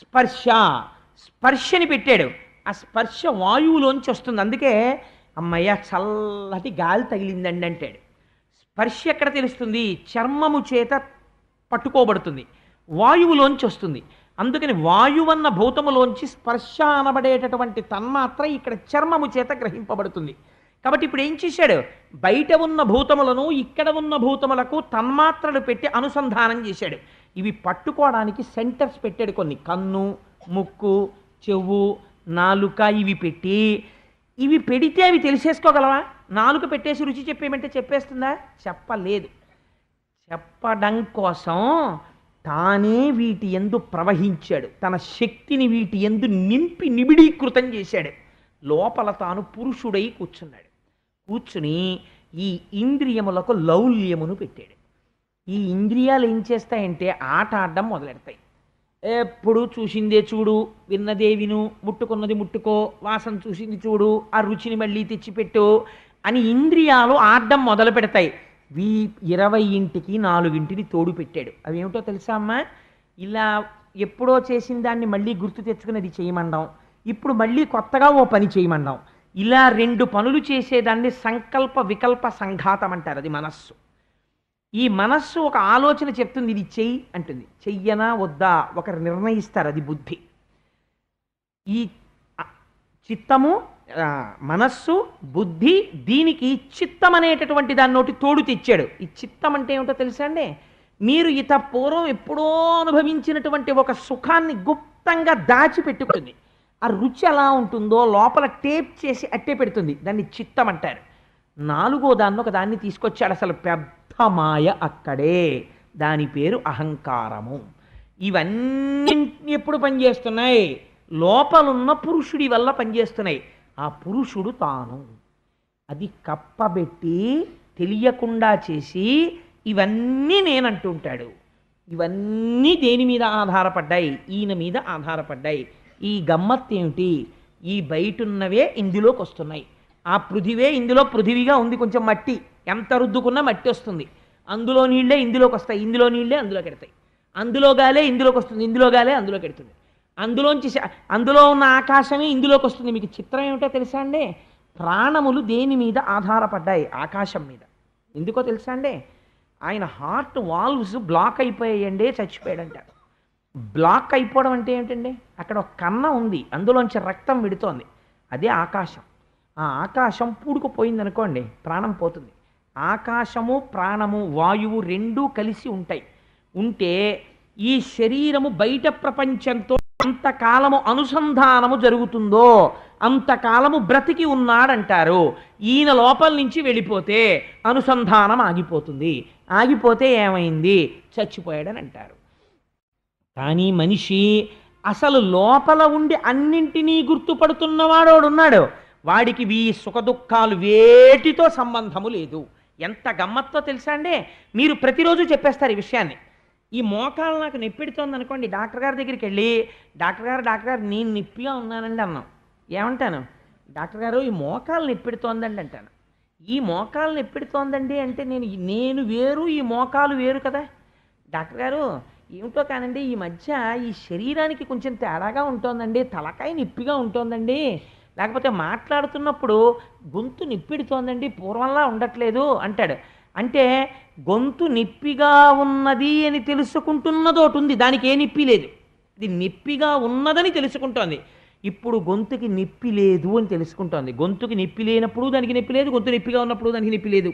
Speaker 1: స్పర్శ, స్పర్శని పెట్టాడు. ఆ స్పర్శ వాయువులోంచి వస్తుంది. అందుకే అమ్మయ్య చల్లటి గాలి తగిలిందండి అంటాడు. స్పర్శ ఎక్కడ తెలుస్తుంది? చర్మము చేత పట్టుకోబడుతుంది, వాయువులోంచి వస్తుంది. అందుకని వాయువన్న భూతములోంచి స్పర్శ అనబడేటటువంటి తన్మాత్ర ఇక్కడ చర్మము చేత గ్రహింపబడుతుంది. కాబట్టి ఇప్పుడు ఏం చేశాడు? బయట ఉన్న భూతములను ఇక్కడ ఉన్న భూతములకు తన్మాత్రలు పెట్టి అనుసంధానం చేశాడు. ఇవి పట్టుకోవడానికి సెంటర్స్ పెట్టాడు కొన్ని, కన్ను, ముక్కు, చెవు, నాలుక ఇవి పెట్టి, ఇవి పెడితే అవి తెలిసేసుకోగలవా? నాలుక పెట్టేసి రుచి చెప్పేయమంటే చెప్పేస్తుందా? చెప్పలేదు. చెప్పడం కోసం తానే వీటి యందు ప్రవహించాడు, తన శక్తిని వీటి యందు నింపి నిబిడీకృతం చేశాడు. లోపల తాను పురుషుడై కూర్చున్నాడు. కూర్చుని ఈ ఇంద్రియములకు లౌల్యమును పెట్టాడు. ఈ ఇంద్రియాలు ఏం చేస్తాయంటే ఆట ఆడడం మొదలెడతాయి. ఎప్పుడు చూసిందే చూడు, విన్నదే విను, ముట్టుకున్నది ముట్టుకో, వాసన చూసింది చూడు, ఆ రుచిని మళ్ళీ తెచ్చిపెట్టు అని ఇంద్రియాలు ఆడడం మొదలు పెడతాయి. 20ంటికి 4ంటిని తోడు పెట్టాడు. అవి ఏమిటో తెలుసా అమ్మా? ఇలా ఎప్పుడో చేసిన దాన్ని మళ్ళీ గుర్తు తెచ్చుకునేది చేయమండం, ఇప్పుడు మళ్ళీ కొత్తగా ఓ పని చేయమండం, ఇలా 2 పనులు చేసేదాన్ని సంకల్ప వికల్ప సంఘాతం అంటారు. అది మనస్సు. ఈ మనస్సు ఒక ఆలోచన చెప్తుంది, ఇది చెయ్యి అంటుంది, చెయ్యనా వద్దా ఒకరు నిర్ణయిస్తారు, అది బుద్ధి. ఈ చిత్తము, మనస్సు, బుద్ధి, దీనికి చిత్తం అనేటటువంటి దాని నోటి తోడు తెచ్చాడు. ఈ చిత్తం అంటే ఏమిటో తెలుసా అండి? మీరు పూర్వం ఎప్పుడో అనుభవించినటువంటి ఒక సుఖాన్ని గుప్తంగా దాచిపెట్టుకుంది. ఆ రుచి ఎలా ఉంటుందో లోపల టేప్ చేసి అట్టే పెడుతుంది, దాన్ని చిత్తం అంటారు. 4వ దాన్ని ఒక దాన్ని తీసుకొచ్చాడు, అసలు పెద్ద మాయ అక్కడే, దాని పేరు అహంకారము. ఇవన్నీ ఎప్పుడు పనిచేస్తున్నాయి? లోపలున్న పురుషుడి వల్ల పనిచేస్తున్నాయి. ఆ పురుషుడు తాను. అది కప్పబెట్టి తెలియకుండా చేసి ఇవన్నీ నేనంటుంటాడు. ఇవన్నీ దేని మీద ఆధారపడ్డాయి? ఈయన మీద ఆధారపడ్డాయి. ఈ గమ్మత్తు ఏమిటి? ఈ బయటున్నవే ఇందులోకి వస్తున్నాయి. ఆ పృథివే ఇందులో పృథివీగా ఉంది, కొంచెం మట్టి, ఎంత రుద్దుకున్నా మట్టి వస్తుంది. అందులో నీళ్ళే ఇందులోకి వస్తాయి, ఇందులో నీళ్ళే అందులోకి ఎడతాయి. అందులో గాలే ఇందులోకి వస్తుంది, ఇందులో గాలే అందులోకి ఎడుతుంది. అందులో ఉన్న ఆకాశమే ఇందులోకి వస్తుంది. మీకు చిత్రం ఏమిటో తెలుసా అండి? ప్రాణములు దేని మీద ఆధారపడ్డాయి? ఆకాశం మీద. ఎందుకో తెలుసా అండి? ఆయన హార్ట్ వాల్వ్స్ బ్లాక్ అయిపోయాయండి, చచ్చిపోయాడంట. బ్లాక్ అయిపోవడం అంటే ఏమిటండి? అక్కడ ఒక కన్న ఉంది, అందులోంచి రక్తం విడుతోంది, అదే ఆకాశం. ఆ ఆకాశం పూడుకుపోయిందనుకోండి, ప్రాణం పోతుంది. ఆకాశము, ప్రాణము, వాయువు రెండూ కలిసి ఉంటే ఈ శరీరము బయట ప్రపంచంతో అంతకాలము అనుసంధానము జరుగుతుందో అంతకాలము బ్రతికి ఉన్నాడంటారు. ఈయన లోపల నుంచి వెళ్ళిపోతే అనుసంధానం ఆగిపోతుంది. ఆగిపోతే ఏమైంది? చచ్చిపోయాడని అంటారు. కానీ మనిషి అసలు లోపల ఉండి అన్నింటినీ గుర్తుపడుతున్నవాడోడున్నాడు. వాడికి ఈ సుఖదుఖాలు వేటితో సంబంధము లేదు. ఎంత గమ్మత్తో తెలుసా అండి? మీరు ప్రతిరోజు చెప్పేస్తారు ఈ విషయాన్ని. ఈ మోకాలు నాకు నొప్పెడుతోంది అనుకోండి, డాక్టర్ గారి దగ్గరికి వెళ్ళి, డాక్టర్ గారు నేను నొప్పిగా ఉన్నానండి అన్నాం. ఏమంటాను? డాక్టర్ గారు ఈ మోకాలు నొప్పెడుతోందండి అంటాను. ఈ మోకాలు నొప్పెడుతోందండి అంటే నేను వేరు, ఈ మోకాలు వేరు కదా. డాక్టర్ గారు ఏమిటో కానండి, ఈ మధ్య ఈ శరీరానికి కొంచెం తేడాగా ఉంటుందండి, తలకాయ నొప్పిగా ఉంటుందండి, లేకపోతే మాట్లాడుతున్నప్పుడు గొంతు నొప్పెడుతోందండి, పూర్వంలా ఉండట్లేదు అంటాడు. అంటే గొంతు నొప్పిగా ఉన్నది అని తెలుసుకుంటున్నది ఒకటి ఉంది, దానికి ఏ నొప్పి లేదు. ఇది నొప్పిగా ఉన్నదని తెలుసుకుంటోంది. ఇప్పుడు గొంతుకి నొప్పి లేదు అని తెలుసుకుంటోంది. గొంతుకి నొప్పి లేనప్పుడు దానికి నొప్పి లేదు, గొంతు నొప్పిగా ఉన్నప్పుడు దానికి నొప్పి లేదు.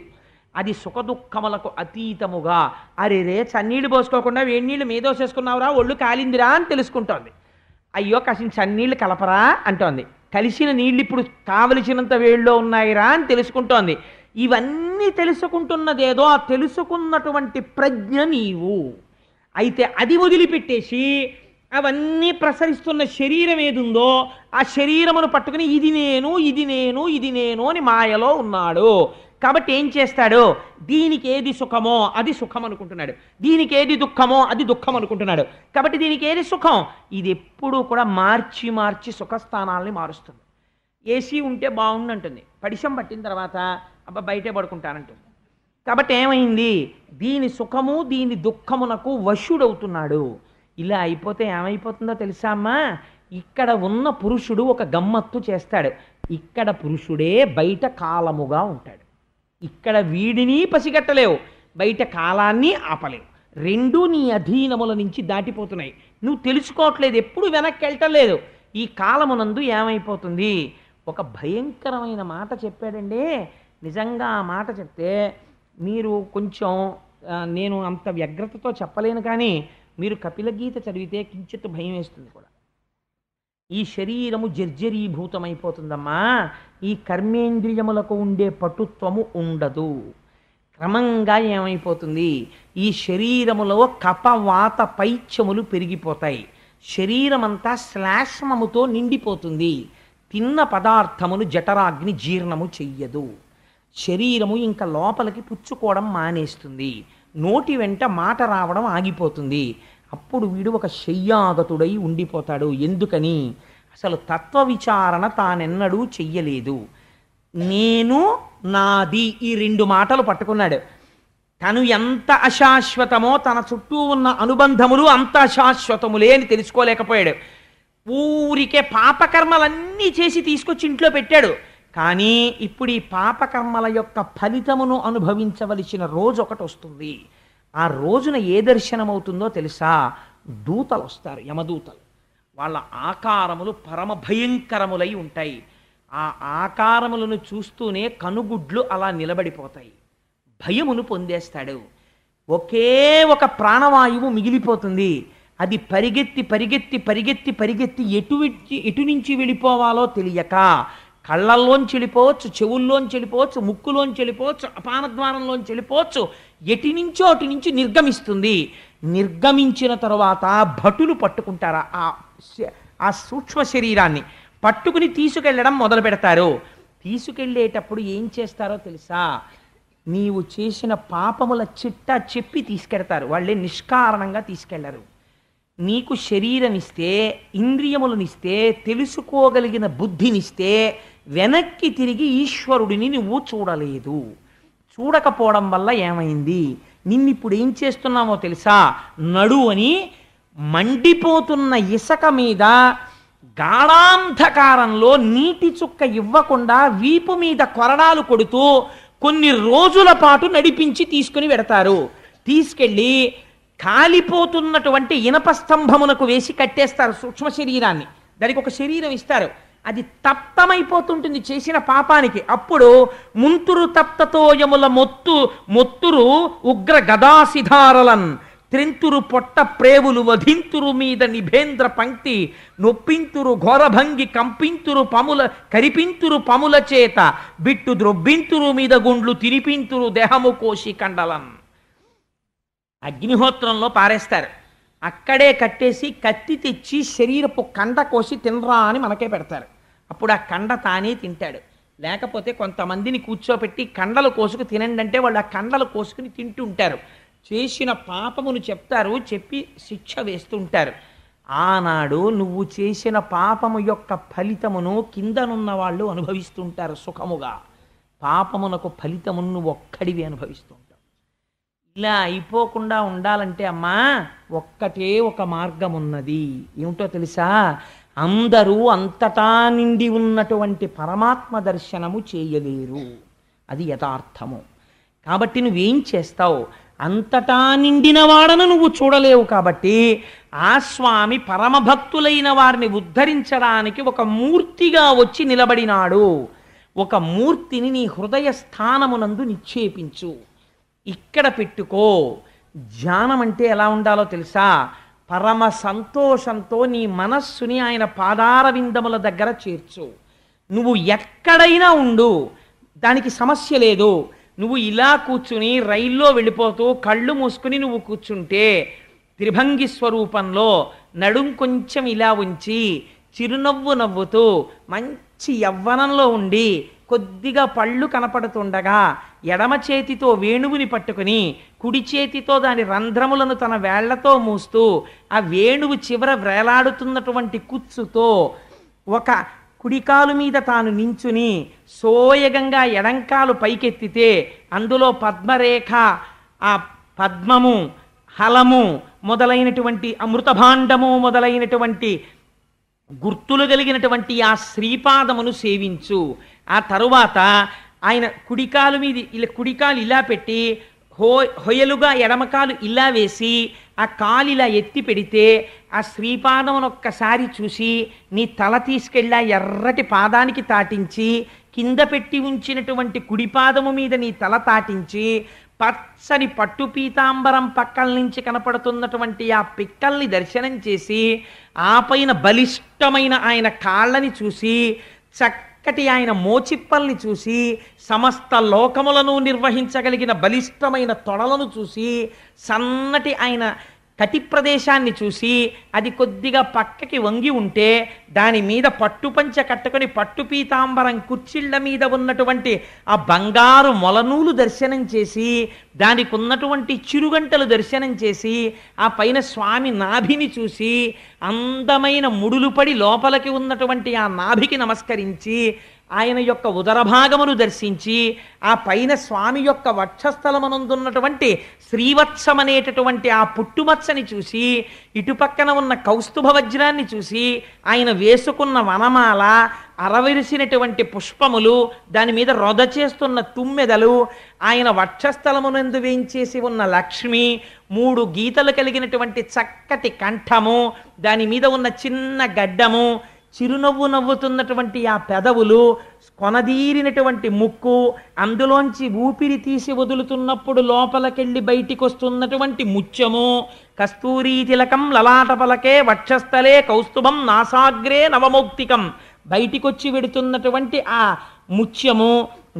Speaker 1: అది సుఖదుఖములకు అతీతముగా, అరేరే చన్నీళ్ళు పోసుకోకుండా వేడి నీళ్ళు మీదోసేసుకున్నావురా, ఒళ్ళు కాలిందిరా అని తెలుసుకుంటోంది. అయ్యో కాసిన చన్నీళ్ళు కలపరా అంటోంది. కలిసిన నీళ్ళు ఇప్పుడు కావలసినంత వేడిలో ఉన్నాయిరా అని తెలుసుకుంటోంది. ఇవన్నీ తెలుసుకుంటున్నదేదో ఆ తెలుసుకున్నటువంటి ప్రజ్ఞ నీవు. అయితే అది వదిలిపెట్టేసి అవన్నీ ప్రసరిస్తున్న శరీరం ఏదుందో ఆ శరీరమును పట్టుకుని ఇది నేను, ఇది నేను, ఇది నేను అని మాయలో ఉన్నాడు. కాబట్టి ఏం చేస్తాడు? దీనికి ఏది సుఖమో అది సుఖం అనుకుంటున్నాడు, దీనికి ఏది దుఃఖమో అది దుఃఖం అనుకుంటున్నాడు. కాబట్టి దీనికి ఏది సుఖం? ఇది ఎప్పుడూ కూడా మార్చి మార్చి సుఖస్థానాల్ని మారుస్తుంది. ఏసీ ఉంటే బాగుండంటుంది, పడిశం పట్టిన తర్వాత అబ్బా బయటే పడుకుంటానంటుంది. కాబట్టి ఏమైంది? దీని సుఖము దీని దుఃఖమునకు వశుడవుతున్నాడు. ఇలా అయిపోతే ఏమైపోతుందో తెలుసా అమ్మా? ఇక్కడ ఉన్న పురుషుడు ఒక గమ్మత్తు చేస్తాడు. ఇక్కడ పురుషుడే బయట కాలముగా ఉంటాడు. ఇక్కడ వీడిని పసిగట్టలేవు, బయట కాలాన్ని ఆపలేవు. రెండూ నీ అధీనముల నుంచి దాటిపోతున్నాయి. నువ్వు తెలుసుకోవట్లేదు, ఎప్పుడు వెనక్కి వెళ్ళటలేదు. ఈ కాలమునందు ఏమైపోతుంది? ఒక భయంకరమైన మాట చెప్పాడండి. నిజంగా ఆ మాట చెప్తే మీరు కొంచెం, నేను అంత వ్యగ్రతతో చెప్పలేను, కానీ మీరు కపిలగీత చదివితే కించిత్ భయం వేస్తుంది కూడా. ఈ శరీరము జర్జరీభూతమైపోతుందమ్మా, ఈ కర్మేంద్రియములకు ఉండే పటుత్వము ఉండదు. క్రమంగా ఏమైపోతుంది, ఈ శరీరములో కపవాత పైత్యములు పెరిగిపోతాయి. శరీరమంతా శ్లాష్మముతో నిండిపోతుంది. తిన్న పదార్థమును జఠరాగ్ని జీర్ణము చెయ్యదు. శరీరము ఇంకా లోపలికి పుచ్చుకోవడం మానేస్తుంది. నోటి వెంట మాట రావడం ఆగిపోతుంది. అప్పుడు వీడు ఒక శయ్యాగతుడై ఉండిపోతాడు. ఎందుకని? అసలు తత్వ విచారణ తానెన్నడూ చెయ్యలేదు. నేను నాది ఈ రెండు మాటలు పట్టుకున్నాడు. తను ఎంత అశాశ్వతమో తన చుట్టూ ఉన్న అనుబంధములు అంత అశాశ్వతములే అని తెలుసుకోలేకపోయాడు. ఊరికే పాపకర్మలన్నీ చేసి తీసుకొచ్చి ఇంట్లో పెట్టాడు. కానీ ఇప్పుడు ఈ పాపకర్మల యొక్క ఫలితమును అనుభవించవలసిన రోజు ఒకటి వస్తుంది. ఆ రోజున ఏ దర్శనమవుతుందో తెలుసా? దూతలు వస్తారు, యమదూతలు. వాళ్ళ ఆకారములు పరమ భయంకరములై ఉంటాయి. ఆ ఆకారములను చూస్తూనే కనుగుడ్లు అలా నిలబడిపోతాయి. భయమును పొందేస్తాడు. ఒకే ఒక ప్రాణవాయువు మిగిలిపోతుంది. అది పరిగెత్తి పరిగెత్తి పరిగెత్తి పరిగెత్తి ఎటు నుంచి వెళ్ళిపోవాలో తెలియక కళ్ళల్లోంచి వెళ్ళిపోవచ్చు, చెవుల్లోంచి వెళ్ళిపోవచ్చు, ముక్కులోంచి వెళ్ళిపోవచ్చు, అపానద్వారంలోంచి వెళ్ళిపోవచ్చు, ఎటు నుంచో అటు నుంచి నిర్గమిస్తుంది. నిర్గమించిన తరువాత భటులు పట్టుకుంటారు ఆ సూక్ష్మ శరీరాన్ని. పట్టుకుని తీసుకెళ్ళడం మొదలు పెడతారు. తీసుకెళ్ళేటప్పుడు ఏం చేస్తారో తెలుసా? నీవు చేసిన పాపముల చిట్టా చెప్పి తీసుకెడతారు. వాళ్ళే నిష్కారణంగా తీసుకెళ్లరు. నీకు శరీరమిస్తే, ఇంద్రియములనిస్తే, తెలుసుకోగలిగిన బుద్ధినిస్తే, వెనక్కి తిరిగి ఈశ్వరుడిని నువ్వు చూడలేదు. చూడకపోవడం వల్ల ఏమైంది? నిన్నిప్పుడు ఏం చేస్తున్నామో తెలుసా? నడు అని మండిపోతున్న ఇసక మీద గాఢాంధకారంలో నీటి చుక్క ఇవ్వకుండా వీపు మీద కొరడాలు కొడుతూ కొన్ని రోజుల పాటు నడిపించి తీసుకుని వెడతారు. తీసుకెళ్ళి కాలిపోతున్నటువంటి ఇనప స్తంభమునకు వేసి కట్టేస్తారు సూక్ష్మ శరీరాన్ని. దానికి ఒక శరీరం ఇస్తారు. అది తప్తమైపోతుంటుంది చేసిన పాపానికి. అప్పుడు ముంతురు తప్తతోయముల మొత్తురు ఉగ్ర గదాసిధారలన్ త్రింతురు పొట్ట ప్రేవులు వధింతురు మీద నిభేంద్ర పంక్తి నొప్పింతురు ఘోరభంగి కంపింతురు పముల కరిపింతురు పముల చేత బిట్టు ద్రొబ్బింతురు మీద గుండ్లు తిరిపింతురు దేహము కోసి కండలన్. అగ్నిహోత్రంలో పారేస్తారు. అక్కడే కట్టేసి కత్తి తెచ్చి శరీరపు కండ కోసి తినరా అని మనకే పెడతారు. అప్పుడు ఆ కండ తానే తింటాడు. లేకపోతే కొంతమందిని కూర్చోపెట్టి కండలు కోసుకు తినండి అంటే వాళ్ళు ఆ కండలు కోసుకుని తింటుంటారు. చేసిన పాపమును చెప్తారు, చెప్పి శిక్ష వేస్తుంటారు. ఆనాడు నువ్వు చేసిన పాపము యొక్క ఫలితమును కిందనున్న వాళ్ళు అనుభవిస్తుంటారు సుఖముగా. పాపమునకు ఫలితమును నువ్వు ఒక్కడివి అనుభవిస్తుంటావు. ఇలా అయిపోకుండా ఉండాలంటే అమ్మా ఒక్కటే ఒక మార్గం ఉన్నది. ఏమిటో తెలుసా? అందరూ అంతటా నిండి ఉన్నటువంటి పరమాత్మ దర్శనము చేయలేరు. అది యథార్థము. కాబట్టి నువ్వేం చేస్తావు? అంతటా నిండిన వాడను నువ్వు చూడలేవు. కాబట్టి ఆ స్వామి పరమభక్తులైన వారిని ఉద్ధరించడానికి ఒక మూర్తిగా వచ్చి నిలబడినాడు. ఒక మూర్తిని నీ హృదయ స్థానమునందు నిక్షేపించు. ఇక్కడ పెట్టుకో. ధ్యానం అంటే ఎలా ఉండాలో తెలుసా? పరమ సంతోషంతో నీ మనస్సుని ఆయన పాదార విందముల దగ్గర చేర్చు. నువ్వు ఎక్కడైనా ఉండు, దానికి సమస్య లేదు. నువ్వు ఇలా కూర్చుని రైల్లో వెళ్ళిపోతూ కళ్ళు మూసుకుని నువ్వు కూర్చుంటే త్రిభంగి స్వరూపంలో నడుం కొంచెం ఇలా ఉంచి చిరునవ్వు నవ్వుతూ మంచి యవ్వనంలో ఉండి కొద్దిగా పళ్ళు కనపడుతుండగా ఎడమ చేతితో వేణువుని పట్టుకుని కుడి చేతితో దాని రంధ్రములను తన వేళ్లతో మూస్తూ ఆ వేణువు చివర వ్రేలాడుతున్నటువంటి కుచ్చుతో ఒక కుడికాలు మీద తాను నించుని సోయగంగా ఎడంకాలు పైకెత్తితే అందులో పద్మరేఖ, ఆ పద్మము, హలము మొదలైనటువంటి అమృతభాండము మొదలైనటువంటి గుర్తులు కలిగినటువంటి ఆ శ్రీపాదమును సేవించు. ఆ తరువాత ఆయన కుడికాలు మీద కుడికాలు ఇలా పెట్టి హొయలుగా ఎడమకాలు ఇలా వేసి ఆ కాలు ఇలా ఎత్తి పెడితే ఆ శ్రీపాదమును ఒక్కసారి చూసి నీ తల తీసుకెళ్ళి ఆ ఎర్రటి పాదానికి తాటించి కింద పెట్టి ఉంచినటువంటి కుడిపాదము మీద నీ తల తాటించి పచ్చని పట్టు పీతాంబరం పక్కల నుంచి కనపడుతున్నటువంటి ఆ పిక్కల్ని దర్శనం చేసి ఆ పైన బలిష్టమైన ఆయన కాళ్ళని చూసి చక్కటి ఆయన మోచిప్పల్ని చూసి సమస్త లోకములను నిర్వహించగలిగిన బలిష్టమైన తొడలను చూసి సన్నటి ఆయన కటి ప్రదేశాన్ని చూసి అది కొద్దిగా పక్కకి వంగి ఉంటే దాని మీద పట్టుపంచ కట్టుకొని పట్టు పీతాంబరం కుర్చీళ్ల మీద ఉన్నటువంటి ఆ బంగారు మొలనూలు దర్శనం చేసి దానికి ఉన్నటువంటి చిరుగంటలు దర్శనం చేసి ఆ పైన స్వామి నాభిని చూసి అందమైన ముడులు పడి లోపలికి ఉన్నటువంటి ఆ నాభికి నమస్కరించి ఆయన యొక్క ఉదరభాగమును దర్శించి ఆ పైన స్వామి యొక్క వక్షస్థలమనందున్నటువంటి శ్రీవత్సమనేటటువంటి ఆ పుట్టుమచ్చని చూసి ఇటుపక్కన ఉన్న కౌస్తుభ వజ్రాన్ని చూసి ఆయన వేసుకున్న వనమాల అరవిరిసినటువంటి పుష్పములు దాని మీద రొద చేస్తున్న తుమ్మెదలు ఆయన వక్షస్థలమునందు వేయించేసి ఉన్న లక్ష్మి 3 గీతలు కలిగినటువంటి చక్కటి కంఠము దాని మీద ఉన్న చిన్న గడ్డము చిరునవ్వు నవ్వుతున్నటువంటి ఆ పెదవులు కొనదీరినటువంటి ముక్కు అందులోంచి ఊపిరి తీసి వదులుతున్నప్పుడు లోపలికెళ్ళి బయటికి వస్తున్నటువంటి ముత్యము కస్తూరీ తిలకం లలాట పలకే వక్షస్థలే కౌస్తుభం నాసాగ్రే నవమౌక్తికం బయటికొచ్చి వెడుతున్నటువంటి ఆ ముత్యము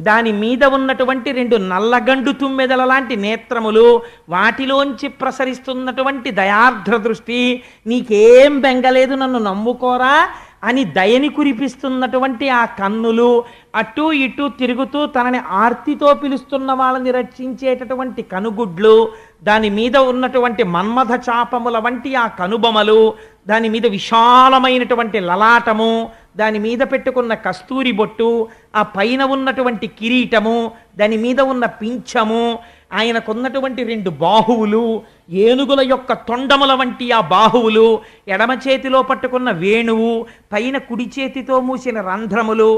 Speaker 1: దాని మీద ఉన్నటువంటి 2 నల్లగండు తుమ్మెదల లాంటి నేత్రములు వాటిలోంచి ప్రసరిస్తున్నటువంటి దయార్ద్ర దృష్టి నీకేం బెంగలేదు నన్ను నమ్ముకోరా అని దయని కురిపిస్తున్నటువంటి ఆ కన్నులు అటు ఇటు తిరుగుతూ తనని ఆర్తితో పిలుస్తున్న వాళ్ళని రక్షించేటటువంటి కనుగుడ్లు దాని మీద ఉన్నటువంటి మన్మథ చాపముల వంటి ఆ కనుబొమలు దాని మీద విశాలమైనటువంటి లలాటము దాని మీద పెట్టుకున్న కస్తూరి బొట్టు ఆ పైన ఉన్నటువంటి కిరీటము దాని మీద ఉన్న పింఛము ఆయనకున్నటువంటి 2 బాహువులు ఏనుగుల యొక్క తొండముల వంటి ఆ బాహువులు ఎడమ చేతిలో పట్టుకున్న వేణువు పైన కుడి చేతితో మూసిన రంధ్రములు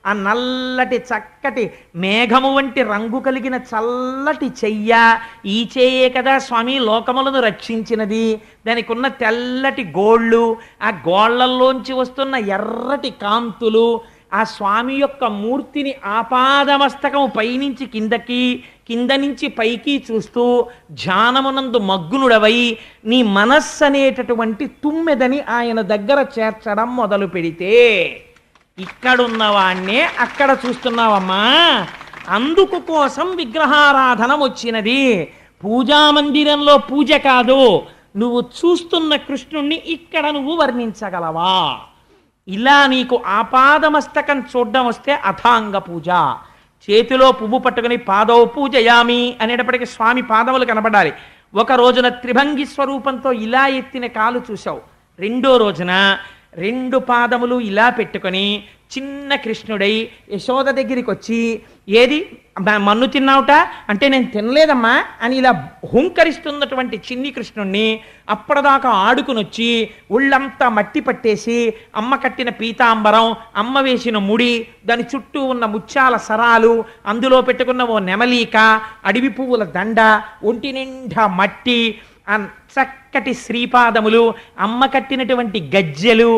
Speaker 1: ఆ నల్లటి చక్కటి మేఘము వంటి రంగు కలిగిన చల్లటి చెయ్య ఈ చెయ్యే కదా స్వామి లోకములను రక్షించినది దానికి ఉన్న తెల్లటి గోళ్ళు ఆ గోళ్లల్లోంచి వస్తున్న ఎర్రటి కాంతులు ఆ స్వామి యొక్క మూర్తిని ఆపాదమస్తకము పైనుంచి కిందకి కింద నుంచి పైకి చూస్తూ ధ్యానమునందు మగ్నుడవై నీ మనస్సు అనేటటువంటి తుమ్మెదని ఆయన దగ్గర చేర్చడం మొదలు పెడితే ఇక్కడున్నవాణ్ణే అక్కడ చూస్తున్నావమ్మా అందుకు కోసం విగ్రహారాధన వచ్చినది పూజామందిరంలో పూజ కాదు నువ్వు చూస్తున్న కృష్ణుణ్ణి ఇక్కడ నువ్వు వర్ణించగలవా ఇలా నీకు ఆపాదమస్తకం చూడడం వస్తే అథాంగ పూజ చేతిలో పువ్వు పట్టుకుని పాదౌ పూజయామి అనేటప్పటికీ స్వామి పాదములు కనబడాలి ఒక రోజున త్రిభంగి స్వరూపంతో ఇలా ఎత్తిన కాలు చూశావు రెండో రోజున 2 పాదములు ఇలా పెట్టుకొని చిన్న కృష్ణుడై యశోద దగ్గరికి వచ్చి ఏది మన్ను తిన్నావుట అంటే నేను తినలేదమ్మా అని ఇలా హుంకరిస్తున్నటువంటి చిన్ని కృష్ణుణ్ణి అప్పటిదాకా ఆడుకునొచ్చి ఒళ్ళంతా మట్టి పట్టేసి అమ్మ కట్టిన పీతాంబరం అమ్మ వేసిన ముడి దాని చుట్టూ ఉన్న ముత్యాల సరాలు అందులో పెట్టుకున్న ఓ నెమలీక అడవి పువ్వుల దండ ఒంటి నిండా మట్టి ఆ చక్కటి శ్రీపాదములు అమ్మ కట్టినటువంటి గజ్జెలు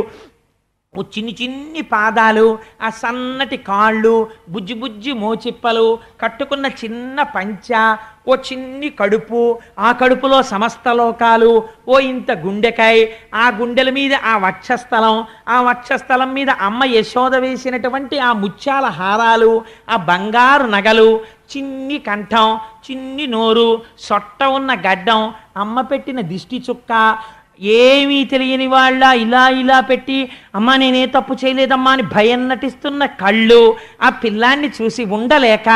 Speaker 1: ఓ చిన్ని పాదాలు ఆ సన్నటి కాళ్ళు బుజ్జి బుజ్జి మోచిప్పలు కట్టుకున్న చిన్న పంచ ఓ చిన్ని కడుపు ఆ కడుపులో సమస్త లోకాలు ఓ ఇంత గుండెకాయ ఆ గుండెల మీద ఆ వక్షస్థలం మీద అమ్మ యశోద వేసినటువంటి ఆ ముత్యాల హారాలు ఆ బంగారు నగలు చిన్ని కంఠం చిన్ని నోరు సొట్ట ఉన్న గడ్డం అమ్మ పెట్టిన దిష్టి చుక్క ఏమీ తెలియని వాళ్ళ ఇలా పెట్టి అమ్మా నేనే తప్పు చేయలేదమ్మా అని భయం నటిస్తున్న కళ్ళు ఆ పిల్లాన్ని చూసి ఉండలేక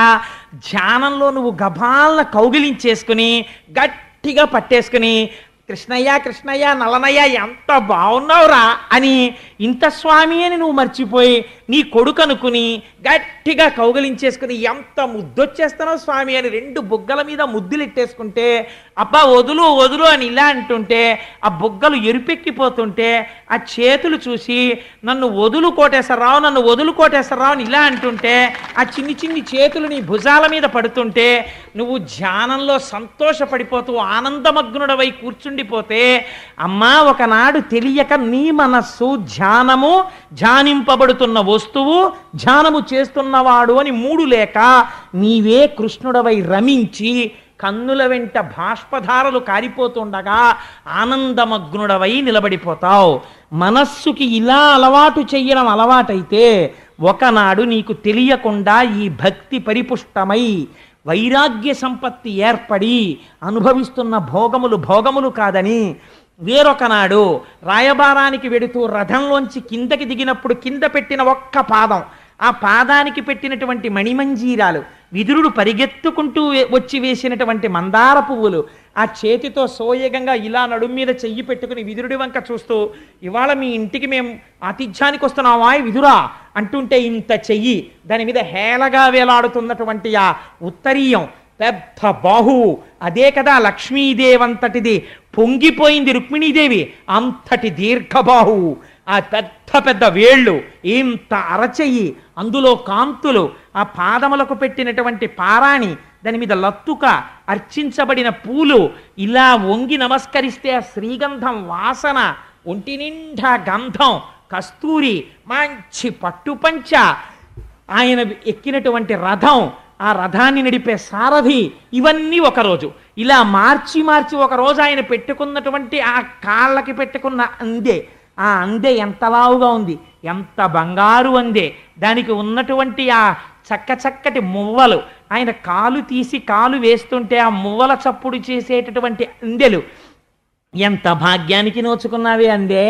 Speaker 1: ధ్యానంలో నువ్వు గభాలను కౌగిలించేసుకుని గట్టిగా పట్టేసుకుని కృష్ణయ్య కృష్ణయ్య నలనయ్య ఎంత బాగున్నావురా అని ఇంత స్వామి అని నువ్వు మర్చిపోయి నీ కొడుకు అనుకుని గట్టిగా కౌగలించేసుకుని ఎంత ముద్దొచ్చేస్తున్నావు స్వామి అని 2 బుగ్గల మీద ముద్దులు ఇట్టేసుకుంటే అబ్బా వదులు వదులు అని ఇలా అంటుంటే ఆ బుగ్గలు ఎరుపెక్కిపోతుంటే ఆ చేతులు చూసి నన్ను వదులు కోటేశ్వరరావు అని ఇలా అంటుంటే ఆ చిన్ని చేతులు నీ భుజాల మీద పడుతుంటే నువ్వు ధ్యానంలో సంతోషపడిపోతూ ఆనందమగ్నుడవై కూర్చుండిపోతే అమ్మా ఒకనాడు తెలియక నీ మనస్సు ధ్యానింపబడుతున్న వస్తువు ధ్యానము చేస్తున్నవాడు అని 3 లేక నీవే కృష్ణుడవై రమించి కన్నుల వెంట బాష్పధారలు కారిపోతుండగా ఆనందమగ్నుడవై నిలబడిపోతావు. మనస్సుకి ఇలా అలవాటు చెయ్యడం అలవాటైతే ఒకనాడు నీకు తెలియకుండా ఈ భక్తి పరిపుష్టమై వైరాగ్య సంపత్తి ఏర్పడి అనుభవిస్తున్న భోగములు కాదని వేరొకనాడు రాయబారానికి వెడుతూ రథంలోంచి కిందకి దిగినప్పుడు కింద పెట్టిన ఒక్క పాదం, ఆ పాదానికి పెట్టినటువంటి మణిమంజీరాలు, విదురుడు పరిగెత్తుకుంటూ వచ్చి వేసినటువంటి మందార పువ్వులు, ఆ చేతితో సోయగంగా ఇలా నడుం మీద చెయ్యి పెట్టుకుని విదురుడి వంక చూస్తూ ఇవాళ మీ ఇంటికి మేము ఆతిథ్యానికి వస్తున్నావా విదురా అంటుంటే ఇంత చెయ్యి, దాని మీద హేళగా వేలాడుతున్నటువంటి ఆ ఉత్తరీయం, పెద్ద బాహువు, అదే కదా లక్ష్మీదేవంతటిది, పొంగిపోయింది రుక్మిణీదేవి అంతటి దీర్ఘబాహువు, ఆ పెద్ద పెద్ద వేళ్ళు, ఇంత అరచెయ్యి, అందులో కాంతులు, ఆ పాదములకు పెట్టినటువంటి పారాణి, దాని మీద లత్తుక, అర్చించబడిన పూలు, ఇలా వంగి నమస్కరిస్తే ఆ శ్రీగంధం వాసన, ఒంటి నిండా గంధం, కస్తూరి, మంచి పట్టుపంచ, ఆయన ఎక్కినటువంటి రథం, ఆ రథాన్ని నడిపే సారథి, ఇవన్నీ ఒకరోజు. ఇలా మార్చి ఒకరోజు ఆయన పెట్టుకున్నటువంటి ఆ కాళ్ళకి పెట్టుకున్న అందే, ఆ అందే ఎంత లావుగా ఉంది, ఎంత బంగారు అందే, దానికి ఉన్నటువంటి ఆ చక్కటి మువ్వలు, ఆయన కాలు తీసి కాలు వేస్తుంటే ఆ మువ్వల చప్పుడు చేసేటటువంటి అందెలు, ఎంత భాగ్యానికి నోచుకున్నావే అందే,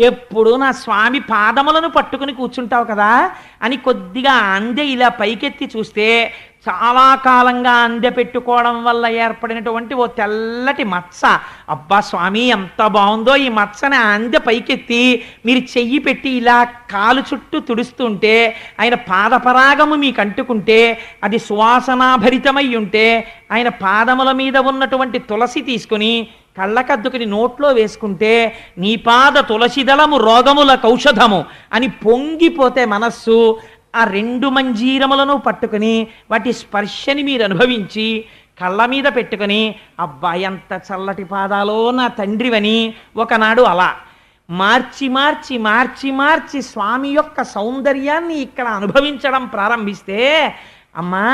Speaker 1: ఎప్పుడు నా స్వామి పాదములను పట్టుకుని కూర్చుంటావు కదా అని కొద్దిగా అందె ఇలా పైకెత్తి చూస్తే చాలా కాలంగా అందె పెట్టుకోవడం వల్ల ఏర్పడినటువంటి ఓ తెల్లటి మచ్చ. అబ్బా స్వామి ఎంత బాగుందో ఈ మచ్చని ఆ అందె పైకెత్తి మీరు చెయ్యి పెట్టి ఇలా కాలు చుట్టూ తుడుస్తుంటే, ఆయన పాదపరాగము మీకు అంటుకుంటే, అది సువాసనాభరితమై ఉంటే, ఆయన పాదముల మీద ఉన్నటువంటి తులసి తీసుకుని కళ్ళకద్దుకుని నోట్లో వేసుకుంటే, నీ పాద తులసిదళము రోగముల కౌషధము అని పొంగిపోతే మనస్సు, ఆ రెండు మంజీరములను పట్టుకుని వాటి స్పర్శని మీరు అనుభవించి కళ్ళ మీద పెట్టుకుని అబ్బా ఎంత చల్లటి పాదాలో నా తండ్రివని ఒకనాడు అలా మార్చి స్వామి యొక్క సౌందర్యాన్ని ఇక్కడ అనుభవించడం ప్రారంభిస్తే, అమ్మా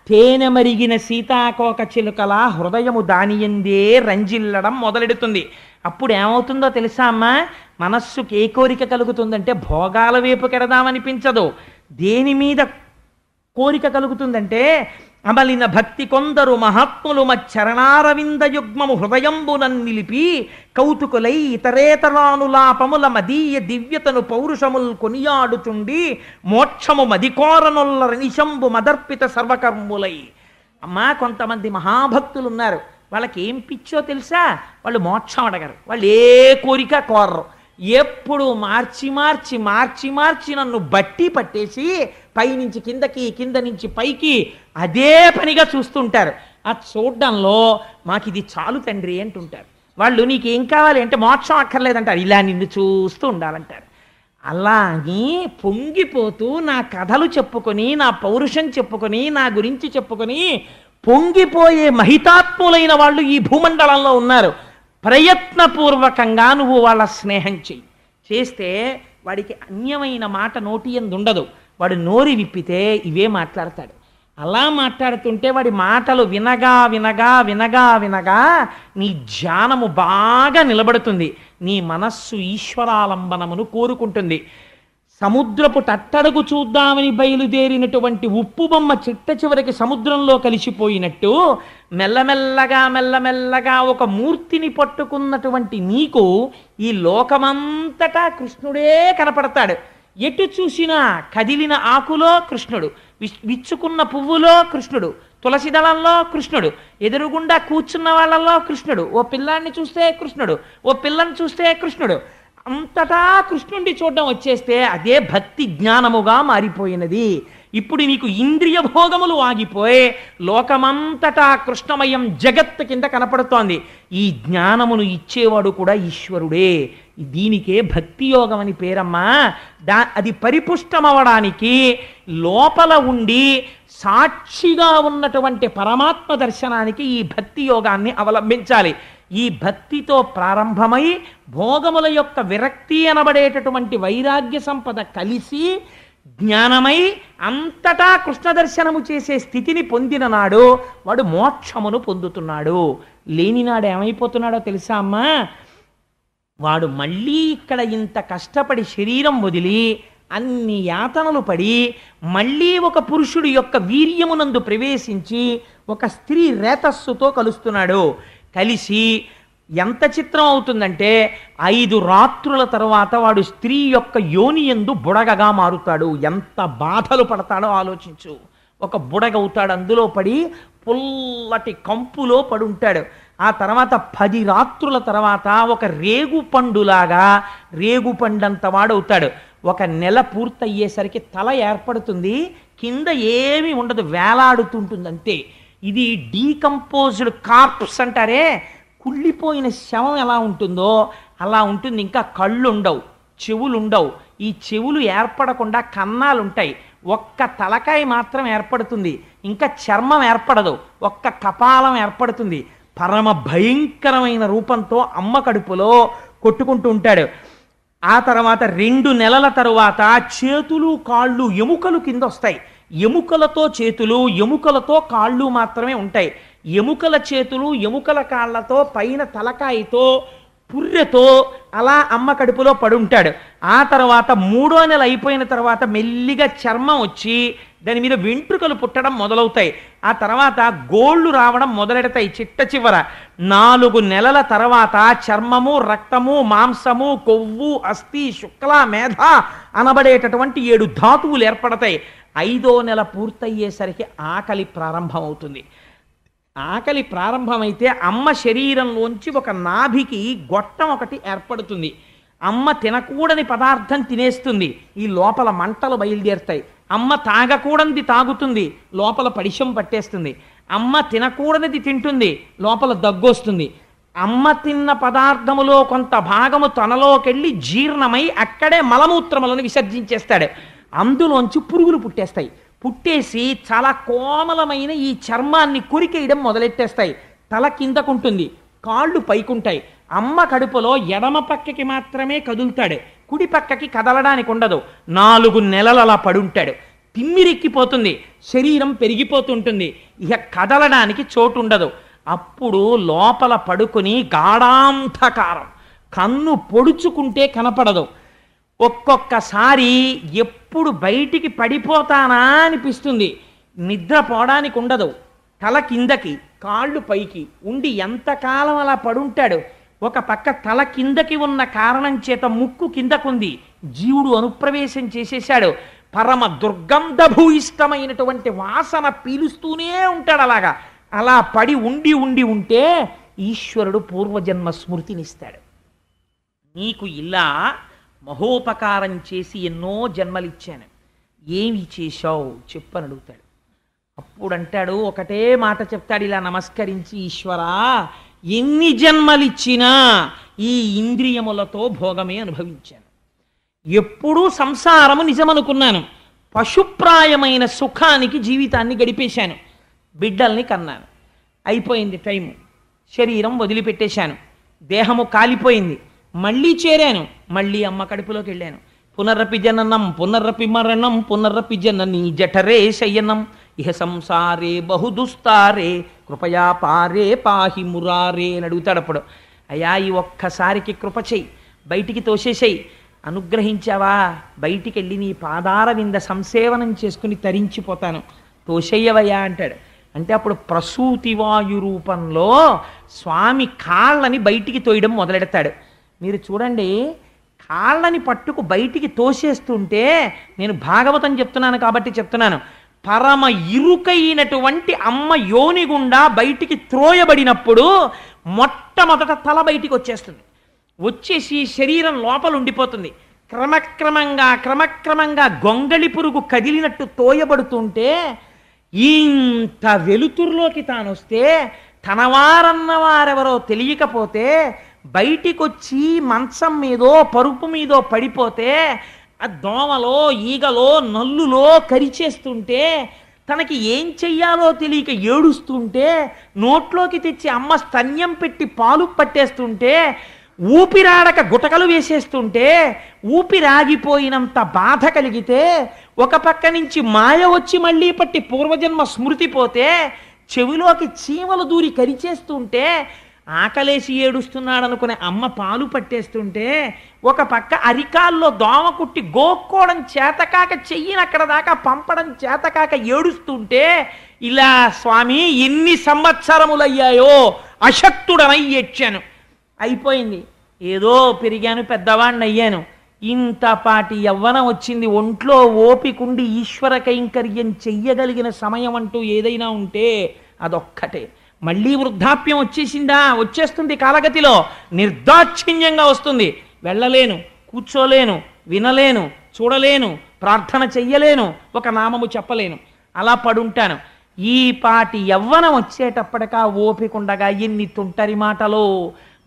Speaker 1: తేనె మరిగిన సీతాకోక చిలుకల హృదయము దానియందే రంజిల్లడం మొదలెడుతుంది. అప్పుడు ఏమవుతుందో తెలుసా అమ్మా, మనస్సుకి ఏ కోరిక కలుగుతుందంటే భోగాల వైపు కెడదామనిపించదు. దేని మీద కోరిక కలుగుతుందంటే, అమలిన భక్తి కొందరు మహాత్ములు మచ్చరణారవింద యుగ్మము హృదయంబునన్ నిలిపి కౌతుకులై ఇతరేతరానులాపముల మదీయ దివ్యతను పౌరుషముల్ కొనియాడుచుండి మోక్షము మదికోరనుల్ల నిశంబు మదర్పిత సర్వకర్ములై. అమ్మా కొంతమంది మహాభక్తులు ఉన్నారు, వాళ్ళకి ఏం పిచ్చో తెలుసా, వాళ్ళు మోక్షం అడగరు, వాళ్ళు ఏ కోరిక కోరరు, ఎప్పుడు మార్చి నన్ను బట్టి పట్టేసి పైనుంచి కిందకి కింద నుంచి పైకి అదే పనిగా చూస్తుంటారు. ఆ చూడ్డంలో మాకు ఇది చాలు తండ్రి అంటుంటారు. వాళ్ళు నీకేం కావాలి అంటే మోక్షం అక్కర్లేదంటారు, ఇలా నిన్ను చూస్తూ ఉండాలంటారు. అలాగే పొంగిపోతూ నా కథలు చెప్పుకొని, నా పౌరుషం చెప్పుకొని, నా గురించి చెప్పుకొని పొంగిపోయే మహితాత్ములైన వాళ్ళు ఈ భూమండలంలో ఉన్నారు. ప్రయత్నపూర్వకంగా నువ్వు వాళ్ళ స్నేహం చేస్తే వాడికి అన్యమైన మాట నోటి యందు ఉండదు. వాడు నోరి విప్పితే ఇవే మాట్లాడతాడు. అలా మాట్లాడుతుంటే వాడి మాటలు వినగా నీ ధ్యానము బాగా నిలబడుతుంది, నీ మనస్సు ఈశ్వరాలంబనమును కోరుకుంటుంది. సముద్రపు తట్టడుగు చూద్దామని బయలుదేరినటువంటి ఉప్పు బొమ్మ చిట్ట చివరికి సముద్రంలో కలిసిపోయినట్టు మెల్లమెల్లగా ఒక మూర్తిని పట్టుకున్నటువంటి నీకు ఈ లోకమంతటా కృష్ణుడే కనపడతాడు. ఎటు చూసినా కదిలిన ఆకులో కృష్ణుడు, విచ్చుకున్న పువ్వులో కృష్ణుడు, తులసి దళంలో కృష్ణుడు, ఎదురుగుండా కూర్చున్న వాళ్ళలో కృష్ణుడు, ఓ పిల్లాన్ని చూస్తే కృష్ణుడు, ఓ పిల్లని చూస్తే కృష్ణుడు, అంతటా కృష్ణుడిని చూడడం వచ్చేస్తే అదే భక్తి జ్ఞానముగా మారిపోయినది. ఇప్పుడు నీకు ఇంద్రియ భోగములు ఆగిపోయి లోకమంతటా కృష్ణమయం జగత్తు కింద కనపడుతోంది. ఈ జ్ఞానమును ఇచ్చేవాడు కూడా ఈశ్వరుడే. దీనికే భక్తి యోగం అని పేరమ్మా. అది పరిపుష్టమవడానికి లోపల ఉండి సాక్షిగా ఉన్నటువంటి పరమాత్మ దర్శనానికి ఈ భక్తి యోగాన్ని అవలంబించాలి. ఈ భక్తితో ప్రారంభమై భోగముల యొక్క విరక్తి అనబడేటటువంటి వైరాగ్య సంపద కలిసి జ్ఞానమై అంతటా కృష్ణ దర్శనము చేసే స్థితిని పొందిన నాడు వాడు మోక్షమును పొందుతున్నాడు. లేనినాడు ఏమైపోతున్నాడో తెలుసా అమ్మా? వాడు మళ్ళీ ఇక్కడ ఇంత కష్టపడి శరీరం వదిలి అన్ని యాతనలు పడి మళ్ళీ ఒక పురుషుడి యొక్క వీర్యమునందు ప్రవేశించి ఒక స్త్రీ రేతస్సుతో కలుస్తున్నాడు. కలిసి ఎంత చిత్రం అవుతుందంటే 5 రాత్రుల తర్వాత వాడు స్త్రీ యొక్క యోనియందు బుడగగా మారుతాడు. ఎంత బాధలు పడతాడో ఆలోచించు. ఒక బుడగవుతాడు, అందులో పడి పుల్లటి కంపులో పడుంటాడు. ఆ తర్వాత 10 రాత్రుల తర్వాత ఒక రేగుపండులాగా రేగుపండంత వాడవుతాడు. 1 నెల పూర్తయ్యేసరికి తల ఏర్పడుతుంది, కింద ఏమీ ఉండదు, వేలాడుతుంటుంది అంతే. ఇది డీకంపోజ్డ్ కార్ప్స్ అంటారే, కుళ్ళిపోయిన శవం ఎలా ఉంటుందో అలా ఉంటుంది. ఇంకా కళ్ళు ఉండవు, చెవులు ఉండవు. ఈ చెవులు ఏర్పడకుండా కన్నాలు ఉంటాయి. ఒక్క తలకాయ మాత్రం ఏర్పడుతుంది, ఇంకా చర్మం ఏర్పడదు, ఒక్క కపాలం ఏర్పడుతుంది. పరమ భయంకరమైన రూపంతో అమ్మ కడుపులో కొట్టుకుంటూ ఉంటాడు. ఆ తర్వాత 2 నెలల తరువాత చేతులు కాళ్ళు ఎముకలు కింద వస్తాయి. ఎముకలతో చేతులు, ఎముకలతో కాళ్ళు మాత్రమే ఉంటాయి. ఎముకల చేతులు, ఎముకల కాళ్ళతో, పైన తలకాయతో, పుర్రెతో అలా అమ్మ కడుపులో పడుంటాడు. ఆ తర్వాత 3వ నెల అయిపోయిన తర్వాత మెల్లిగా చర్మం వచ్చి దాని మీద వెంట్రుకలు పుట్టడం మొదలవుతాయి. ఆ తర్వాత గోళ్ళు రావడం మొదలెడతాయి. చిట్ట చివర 4 నెలల తర్వాత చర్మము, రక్తము, మాంసము, కొవ్వు, అస్థి, శుక్ల, మేధ అనబడేటటువంటి 7 ధాతువులు ఏర్పడతాయి. 5వ నెల పూర్తయ్యేసరికి ఆకలి ప్రారంభమవుతుంది. ఆకలి ప్రారంభమైతే అమ్మ శరీరంలోంచి ఒక నాభికి గొట్టం ఒకటి ఏర్పడుతుంది. అమ్మ తినకూడని పదార్థం తినేస్తుంది, ఈ లోపల మంటలు బయలుదేరుతాయి. అమ్మ తాగకూడనిది తాగుతుంది, లోపల పడిశం పట్టేస్తుంది. అమ్మ తినకూడనిది తింటుంది, లోపల దగ్గొస్తుంది. అమ్మ తిన్న పదార్థములో కొంత భాగము తనలోకెళ్ళి జీర్ణమై అక్కడే మలమూత్రములను విసర్జించేస్తాడు. అందులోంచి పురుగులు పుట్టేస్తాయి. పుట్టేసి చాలా కోమలమైన ఈ చర్మాన్ని కొరికేయడం మొదలెట్టేస్తాయి. తల కిందకుంటుంది, కాళ్ళు పైకుంటాయి. అమ్మ కడుపులో ఎడమ పక్కకి మాత్రమే కదులుతాడు, కుడి పక్కకి కదలడానికి ఉండదు. 4 నెలలు అలా పడుంటాడు. తిమ్మిరెక్కిపోతుంది, శరీరం పెరిగిపోతుంటుంది, ఇక కదలడానికి చోటు ఉండదు. అప్పుడు లోపల పడుకుని గాఢాంధకారం, కన్ను పొడుచుకుంటే కనపడదు. ఒక్కొక్కసారి ఎప్పుడు బయటికి పడిపోతానా అనిపిస్తుంది. నిద్రపోవడానికి ఉండదు. తల కిందకి, కాళ్ళు పైకి ఉండి ఎంతకాలం అలా పడుంటాడు. ఒక పక్క తల కిందకి ఉన్న కారణం చేత ముక్కు కిందకుంది, జీవుడు అనుప్రవేశం చేసేశాడు. పరమ దుర్గంధభూయిష్టమైనటువంటి వాసన పీలుస్తూనే ఉంటాడు. అలాగా అలా పడి ఉండి ఉండి ఉంటే ఈశ్వరుడు పూర్వజన్మ స్మృతినిస్తాడు. నీకు ఇలా మహోపకారం చేసి ఎన్నో జన్మలిచ్చాను, ఏమి చేశావు చెప్పని అడుగుతాడు. అప్పుడు అంటాడు, ఒకటే మాట చెప్తాడు ఇలా నమస్కరించి, ఈశ్వరా, ఎన్ని జన్మలిచ్చినా ఈ ఇంద్రియములతో భోగమే అనుభవించాను. ఎప్పుడూ సంసారము నిజమనుకున్నాను. పశుప్రాయమైన సుఖానికి జీవితాన్ని గడిపేశాను. బిడ్డల్ని కన్నాను, అయిపోయింది టైము, శరీరం వదిలిపెట్టేశాను, దేహము కాలిపోయింది, మళ్ళీ చేరాను, మళ్ళీ అమ్మ కడుపులోకి వెళ్ళాను. పునరపి జననం పునరపి మరణం పునరపి జనని జఠరే శయనం ఇహ సంసారే బహుదుస్తారే కృపయా పారే పాహి మురారే అని అడుగుతాడు. అప్పుడు అయ్యా, ఈ ఒక్కసారికి కృప చెయ్యి, బయటికి తోసేసేయి. అనుగ్రహించావా, బయటికి వెళ్ళి నీ పాదార వింద సంసేవనం చేసుకుని తరించిపోతాను, తోసేయవయ్యా అంటాడు. అంటే అప్పుడు ప్రసూతివాయు రూపంలో స్వామి కాళ్ళని బయటికి తోయడం మొదలెడతాడు. మీరు చూడండి, కాళ్ళని పట్టుకు బయటికి తోసేస్తుంటే, నేను భాగవతం చెప్తున్నాను కాబట్టి చెప్తున్నాను, పరమ ఇరుకైనటువంటి అమ్మ యోని గుండా బయటికి త్రోయబడినప్పుడు మొట్టమొదట తల బయటికి వచ్చేస్తుంది. వచ్చేసి శరీరం లోపల ఉండిపోతుంది. క్రమక్రమంగా గొంగళి పురుగు కదిలినట్టు తోయబడుతుంటే, ఇంత వెలుతురులోకి తాను వస్తే, తనవారన్న వారెవరో తెలియకపోతే బయటికొచ్చి మంచం మీదో పరుపు మీదో పడిపోతే ఆ దోమలో, ఈగలో, నల్లులో కరిచేస్తుంటే, తనకి ఏం చెయ్యాలో తెలియక ఏడుస్తుంటే, నోట్లోకి తెచ్చి అమ్మ స్తన్యం పెట్టి పాలు పట్టేస్తుంటే, ఊపిరాడక గుటకలు వేసేస్తుంటే ఊపిరాగిపోయినంత బాధ కలిగితే ఒక పక్క నుంచి మాయ వచ్చి మళ్ళీ పట్టి పూర్వజన్మ స్మృతి పోతే చెవిలోకి చీమలు దూరి కరిచేస్తుంటే ఆకలేసి ఏడుస్తున్నాడు అనుకునే అమ్మ పాలు పట్టేస్తుంటే ఒక పక్క అరికాల్లో దోమ కుట్టి గోక్కోవడం చేతకాక చెయ్యిని అక్కడ దాకా పంపడం చేతకాక ఏడుస్తుంటే ఇలా స్వామి ఎన్ని సంవత్సరములయ్యాయో అశక్తుడనై ఏడ్చాను. అయిపోయింది, ఏదో పెరిగాను, పెద్దవాడిని అయ్యాను, ఇంతపాటి యవ్వనం వచ్చింది, ఒంట్లో ఓపికండి ఈశ్వర కైంకర్యం చెయ్యగలిగిన సమయం అంటూ ఏదైనా ఉంటే అదొక్కటే. మళ్ళీ వృద్ధాప్యం వచ్చేసిందా? వచ్చేస్తుంది కాలగతిలో, నిర్దాక్షిణ్యంగా వస్తుంది. వెళ్ళలేను, కూర్చోలేను, వినలేను, చూడలేను, ప్రార్థన చెయ్యలేను, ఒక నామము చెప్పలేను, అలా పడుంటాను. ఈ పాటి యవ్వనం వచ్చేటప్పటికా ఓపికండగా ఎన్ని తుంటరి మాటలో.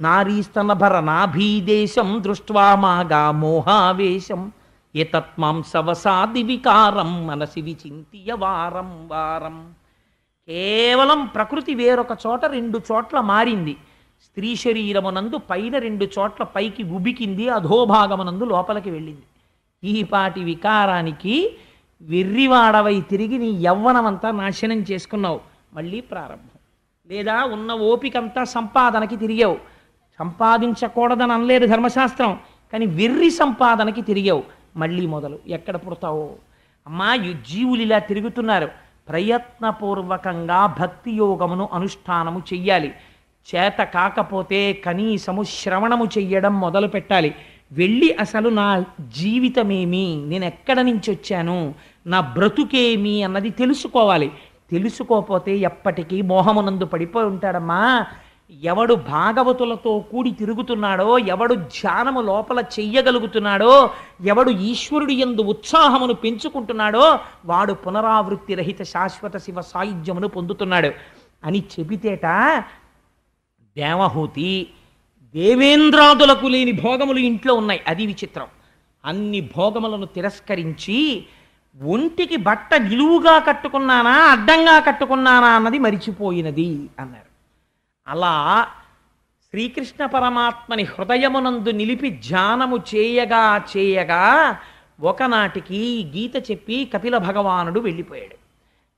Speaker 1: నారీస్తనభర నాభీదేశం దృష్ట్వా మాగా మోహావేశం ఏతత్మాంసవసాది వికారం మనసి విచింత్య వారం వారం. కేవలం ప్రకృతి వేరొక చోట 2 చోట్ల మారింది. స్త్రీ శరీరమునందు పైన 2 చోట్ల పైకి ఉబికింది, అధోభాగమునందు లోపలికి వెళ్ళింది. ఈ పాటి వికారానికి వెర్రివాడవై తిరిగి నీ యవ్వనమంతా నాశనం చేసుకున్నావు. మళ్ళీ ప్రారంభం. లేదా ఉన్న ఓపికంతా సంపాదనకి తిరిగావు. సంపాదించకూడదని అనలేదు ధర్మశాస్త్రం, కానీ వెర్రి సంపాదనకి తిరిగావు. మళ్ళీ మొదలు. ఎక్కడ పుడతావో అమ్మా. జీవులు ఇలా తిరుగుతున్నారు. ప్రయత్నపూర్వకంగా భక్తి యోగమును అనుష్ఠానము చెయ్యాలి. చేత కాకపోతే కనీసము శ్రవణము చెయ్యడం మొదలు పెట్టాలి. వెళ్ళి అసలు నా జీవితమేమి, నేను ఎక్కడ నుంచి వచ్చాను, నా బ్రతుకేమి అన్నది తెలుసుకోవాలి. తెలుసుకోకపోతే ఎప్పటికీ మోహమునందు పడిపోయి ఉంటాడమ్మా. ఎవడు భాగవతులతో కూడి తిరుగుతున్నాడో, ఎవడు ధ్యానము లోపల చెయ్యగలుగుతున్నాడో, ఎవడు ఈశ్వరుడి యందు ఉత్సాహమును పెంచుకుంటున్నాడో వాడు పునరావృత్తి రహిత శాశ్వత శివ సాయుధ్యమును పొందుతున్నాడు అని చెబితేట దేవహూతి దేవేంద్రాదులకు లేని భోగములు ఇంట్లో ఉన్నాయి. అది విచిత్రం. అన్ని భోగములను తిరస్కరించి ఒంటికి బట్ట నిలువుగా కట్టుకున్నానా అడ్డంగా కట్టుకున్నానా అన్నది మరిచిపోయినది అన్నారు. అలా శ్రీకృష్ణ పరమాత్మని హృదయమునందు నిలిపి ధ్యానము చేయగా చేయగా ఒకనాటికి గీత చెప్పి కపిల భగవానుడు వెళ్ళిపోయాడు.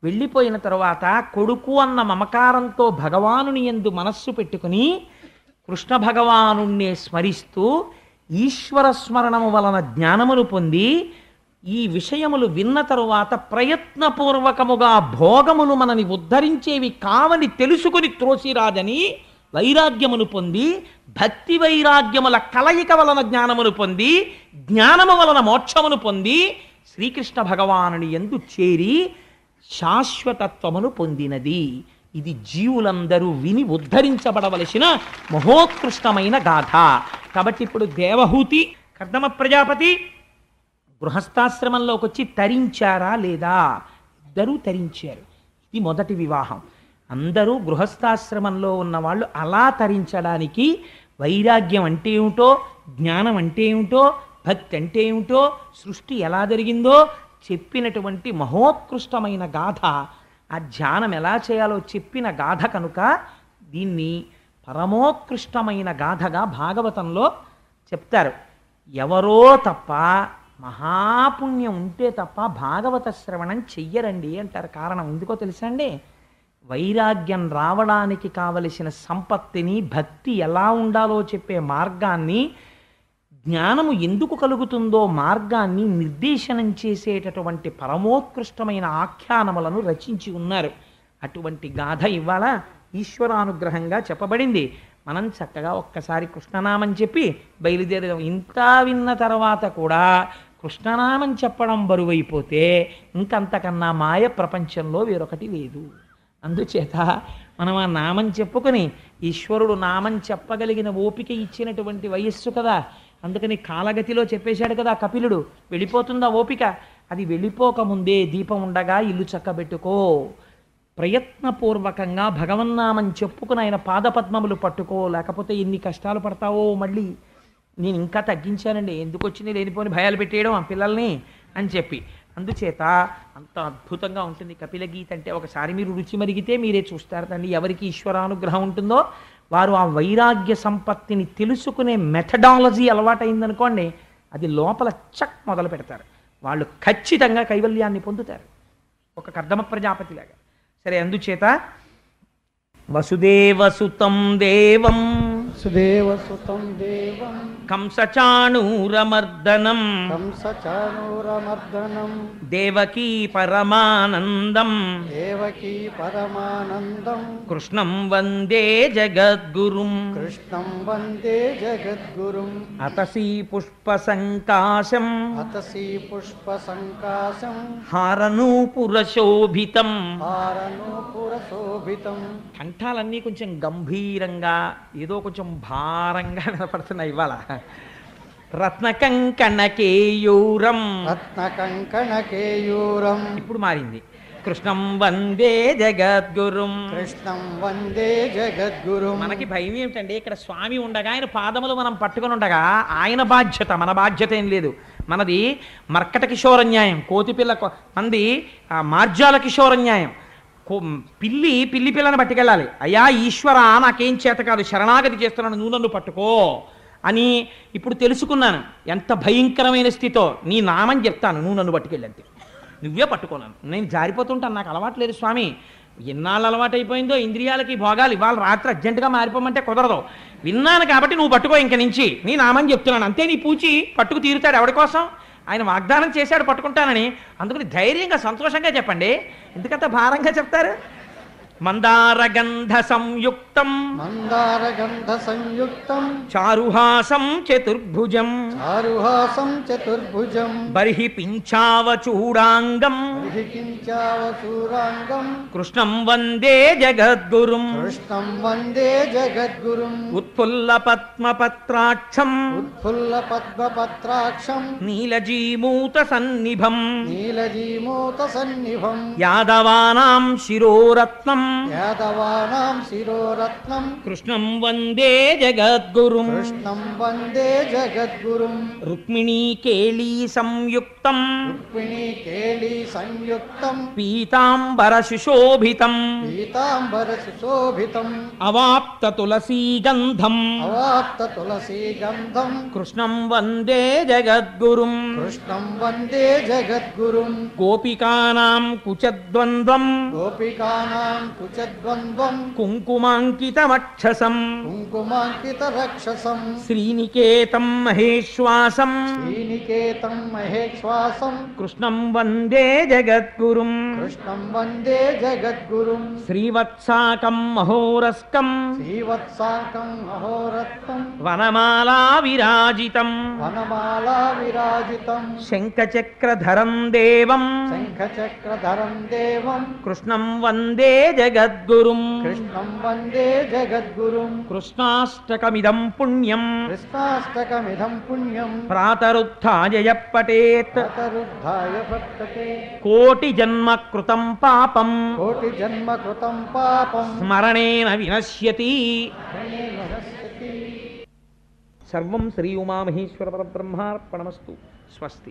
Speaker 1: వెళ్ళిపోయిన తరువాత కొడుకు అన్న మమకారంతో భగవానుని యందు మనస్సు పెట్టుకుని కృష్ణ భగవానుణ్ణే స్మరిస్తూ ఈశ్వర స్మరణము వలన జ్ఞానమును పొంది ఈ విషయములు విన్న తరువాత ప్రయత్నపూర్వకముగా భోగములు మనని ఉద్ధరించేవి కావని తెలుసుకుని త్రోసిరాదని వైరాగ్యమును పొంది భక్తి వైరాగ్యముల కలయిక వలన జ్ఞానమును పొంది జ్ఞానము వలన మోక్షమును పొంది శ్రీకృష్ణ భగవానుని యందు చేరి శాశ్వతత్వమును పొందినది. ఇది జీవులందరూ విని ఉద్ధరించబడవలసిన మహోత్కృష్టమైన గాథ. కాబట్టి ఇప్పుడు దేవహూతి కర్దమ ప్రజాపతి గృహస్థాశ్రమంలోకి వచ్చి తరించారా లేదా? ఇద్దరూ తరించారు. ఇది మొదటి వివాహం. అందరూ గృహస్థాశ్రమంలో ఉన్నవాళ్ళు అలా తరించడానికి వైరాగ్యం అంటే ఏమిటో, జ్ఞానం అంటే ఏమిటో, భక్తి అంటే ఏమిటో, సృష్టి ఎలా జరిగిందో చెప్పినటువంటి మహోత్కృష్టమైన గాథ. ఆ ధ్యానం ఎలా చేయాలో చెప్పిన గాథ కనుక దీన్ని పరమోత్కృష్టమైన గాథగా భాగవతంలో చెప్తారు. ఎవరో తప్ప మహాపుణ్యం ఉంటే తప్ప భాగవత శ్రవణం చెయ్యరండి అంటారు. కారణం ఎందుకో తెలుసా అండి? వైరాగ్యం రావడానికి కావలసిన సంపత్తిని, భక్తి ఎలా ఉండాలో చెప్పే మార్గాన్ని, జ్ఞానము ఎందుకు కలుగుతుందో మార్గాన్ని నిర్దేశనం చేసేటటువంటి పరమోత్కృష్టమైన ఆఖ్యానములను రచించి ఉన్నారు. అటువంటి గాథ ఇవాళ ఈశ్వరానుగ్రహంగా చెప్పబడింది. మనం చక్కగా ఒక్కసారి కృష్ణనామం చెప్పి బయలుదేరదాం. ఇంత విన్న తర్వాత కూడా కృష్ణనామం చెప్పడం బరువైపోతే ఇంకంతకన్నా మాయ ప్రపంచంలో వేరొకటి లేదు. అందుచేత మనం ఆ నామం చెప్పుకొని ఈశ్వరుడు నామం చెప్పగలిగిన ఓపిక ఇచ్చినటువంటి వయస్సు కదా. అందుకని కాలగతిలో చెప్పేశాడు కదా కపిలుడు. వెళ్ళిపోతుందా ఓపిక? అది వెళ్ళిపోకముందే దీపం ఉండగా ఇల్లు చక్కబెట్టుకో, ప్రయత్నపూర్వకంగా భగవన్నామం చెప్పుకుని ఆయన పాదపద్మములు పట్టుకో, లేకపోతే ఎన్ని కష్టాలు పడతావో. మళ్ళీ నేను ఇంకా తగ్గించానండి, ఎందుకు వచ్చింది లేనిపోని భయాలు పెట్టేయడం ఆ పిల్లల్ని అని చెప్పి. అందుచేత అంత అద్భుతంగా ఉంటుంది కపిల గీత అంటే. ఒకసారి మీరు రుచి మరిగితే మీరే చూస్తారు దాన్ని ఎవరికి ఈశ్వరానుగ్రహం ఉంటుందో వారు ఆ వైరాగ్య సంపత్తిని తెలుసుకునే మెథడాలజీ అలవాటైందనుకోండి, అది లోపల చక్ మొదలు పెడతారు. వాళ్ళు ఖచ్చితంగా కైవల్యాన్ని పొందుతారు, ఒక కర్దమ ప్రజాపతిలాగా. సరే, అందుచేత వసుదేవసుతం దేవం
Speaker 2: సుదేవసుతం దేవం
Speaker 1: కంసచాణూరమర్దనం
Speaker 2: కంసచాణూరమర్దనం
Speaker 1: దేవకీ పరమానందం
Speaker 2: దేవకీ పరమానందం
Speaker 1: కృష్ణం వందే జగద్గురుం
Speaker 2: కృష్ణం వందే జగద్గురుం
Speaker 1: అతసీ పుష్పసంకాశం
Speaker 2: అతసీ పుష్పసంకాశం
Speaker 1: హారనూపురశోభితం.
Speaker 2: హారనూపురశోభితం.
Speaker 1: కంఠాలన్నీ కొంచెం గంభీరంగా, ఏదో కొంచెం భారంగా వినపడుతున్నాయి ఇవాళ. రత్నకంకణకేయూరం,
Speaker 2: రత్నకంకణకేయూరం.
Speaker 1: ఇప్పుడు మారింది. కృష్ణం వందే జగద్గురుం.
Speaker 2: కృష్ణం వందే జగద్గురుం.
Speaker 1: మనకి భయం ఏమిటండి, ఇక్కడ స్వామి ఉండగా ఆయన పాదములు మనం పట్టుకొని ఉండగా ఆయన బాధ్యత, మన బాధ్యత ఏం లేదు. మనది మర్కట కిషోర న్యాయం, కోతిపిల్ల మంది మార్జాల కిషోర న్యాయం. పిల్లి పిల్లని పట్టుకెళ్ళాలి. అయ్యా ఈశ్వర, నాకేం చేత కాదు, శరణాగతి చేస్తున్నాను, నువ్వు నన్ను పట్టుకో అని ఇప్పుడు తెలుసుకున్నాను. ఎంత భయంకరమైన స్థితితో నీ నామం చెప్తాను, నువ్వు నన్ను పట్టుకెళ్ళంతే, నువ్వే పట్టుకోనాను. నేను జారిపోతుంటాను, నాకు అలవాట్లేదు స్వామి. ఎన్నాళ్ళు అలవాటు అయిపోయిందో ఇంద్రియాలకి భోగాలు. ఇవాళ రాత్రి అర్జెంటుగా మారిపోమంటే కుదరదు. విన్నాను కాబట్టి నువ్వు పట్టుకో, ఇంక నుంచి నీ నామని చెప్తున్నాను అంతే. నీ పూచి పట్టుకు తీరుతాడు. ఎవరి కోసం? ఆయన వాగ్దానం చేశాడు పట్టుకుంటానని. అందుకని ధైర్యంగా సంతోషంగా చెప్పండి, ఎందుకంత భారంగా చెప్తారు. మందారగంధ సంయుక్తం
Speaker 2: మందారగంధ సంయుక్తం
Speaker 1: చారుహాసం చతుర్భుజం
Speaker 2: చారుహాసం చతుర్భుజం
Speaker 1: బర్హి పింఛావచూడాంగం
Speaker 2: కించావసూరాంగం
Speaker 1: కృష్ణం వందే జగద్గురుం.
Speaker 2: కృష్ణం వందే జగద్గురుం.
Speaker 1: ఉత్ఫుల్ల పద్మపత్రాక్షం
Speaker 2: ఉత్ఫుల్ల పద్మపత్రాక్షం
Speaker 1: నీలజీమూత సన్నిభం
Speaker 2: నీలజీమూత సన్నిభం
Speaker 1: యాదవానాం శిరోరత్నం
Speaker 2: యాదవానాం శిరోరత్నం
Speaker 1: కృష్ణం వందే జగద్గురుం.
Speaker 2: కృష్ణం వందే జగద్గురుం.
Speaker 1: రుక్మిణీ కేళీ సంయుక్తం
Speaker 2: రుక్మిణీ కేళీ సంయుక్తం
Speaker 1: పీతాంబర సుశోభితం
Speaker 2: పీతాంబర సుశోభితం
Speaker 1: అవాప్త తులసీగంధం
Speaker 2: అవాప్త తులసీ గంధం
Speaker 1: కృష్ణం వందే జగద్గురుం.
Speaker 2: కృష్ణం వందే జగద్గురుం.
Speaker 1: గోపికానాం కుచద్వంద్వం
Speaker 2: గోపికానాం కుచద్వంద్వం
Speaker 1: కుంకుమాంకితమక్షసం
Speaker 2: కుంకుమాంకిత రక్షసం
Speaker 1: శ్రీనికేతం మహేశ్వాసం
Speaker 2: శ్రీనికేతం మహేశ్వాసం
Speaker 1: కృష్ణం వందే జగద్గురుం.
Speaker 2: కృష్ణం వందే జగద్గురుం.
Speaker 1: శ్రీవత్సాకం మహోరస్కం
Speaker 2: శ్రీవత్సాకం అహోరత్నం
Speaker 1: వనమాలా విరాజితం
Speaker 2: వనమాలా విరాజితం
Speaker 1: శంఖచక్రధరం దేవం
Speaker 2: శంఖచక్రధరం దేవం
Speaker 1: కృష్ణం వందే జగద్గురుం.
Speaker 2: కృష్ణం వందే జగద్గురుం.
Speaker 1: కృష్ణాష్టకమిదం పుణ్యం
Speaker 2: కృష్ణాష్టకమిదం పుణ్యం
Speaker 1: ప్రాతరుత్థాయ పఠేత్
Speaker 2: తరుద్ధాయ వర్తతే.
Speaker 1: కోటి జన్మ కృతం పాపం
Speaker 2: కోటి జన్మ కృతం పాపం
Speaker 1: స్మరణేన వినశ్యతి.
Speaker 2: నశ్యతి.
Speaker 1: సర్వం శ్రీ ఉమామహేశ్వర పరబ్రహ్మార్పణమస్తు. స్వస్తి.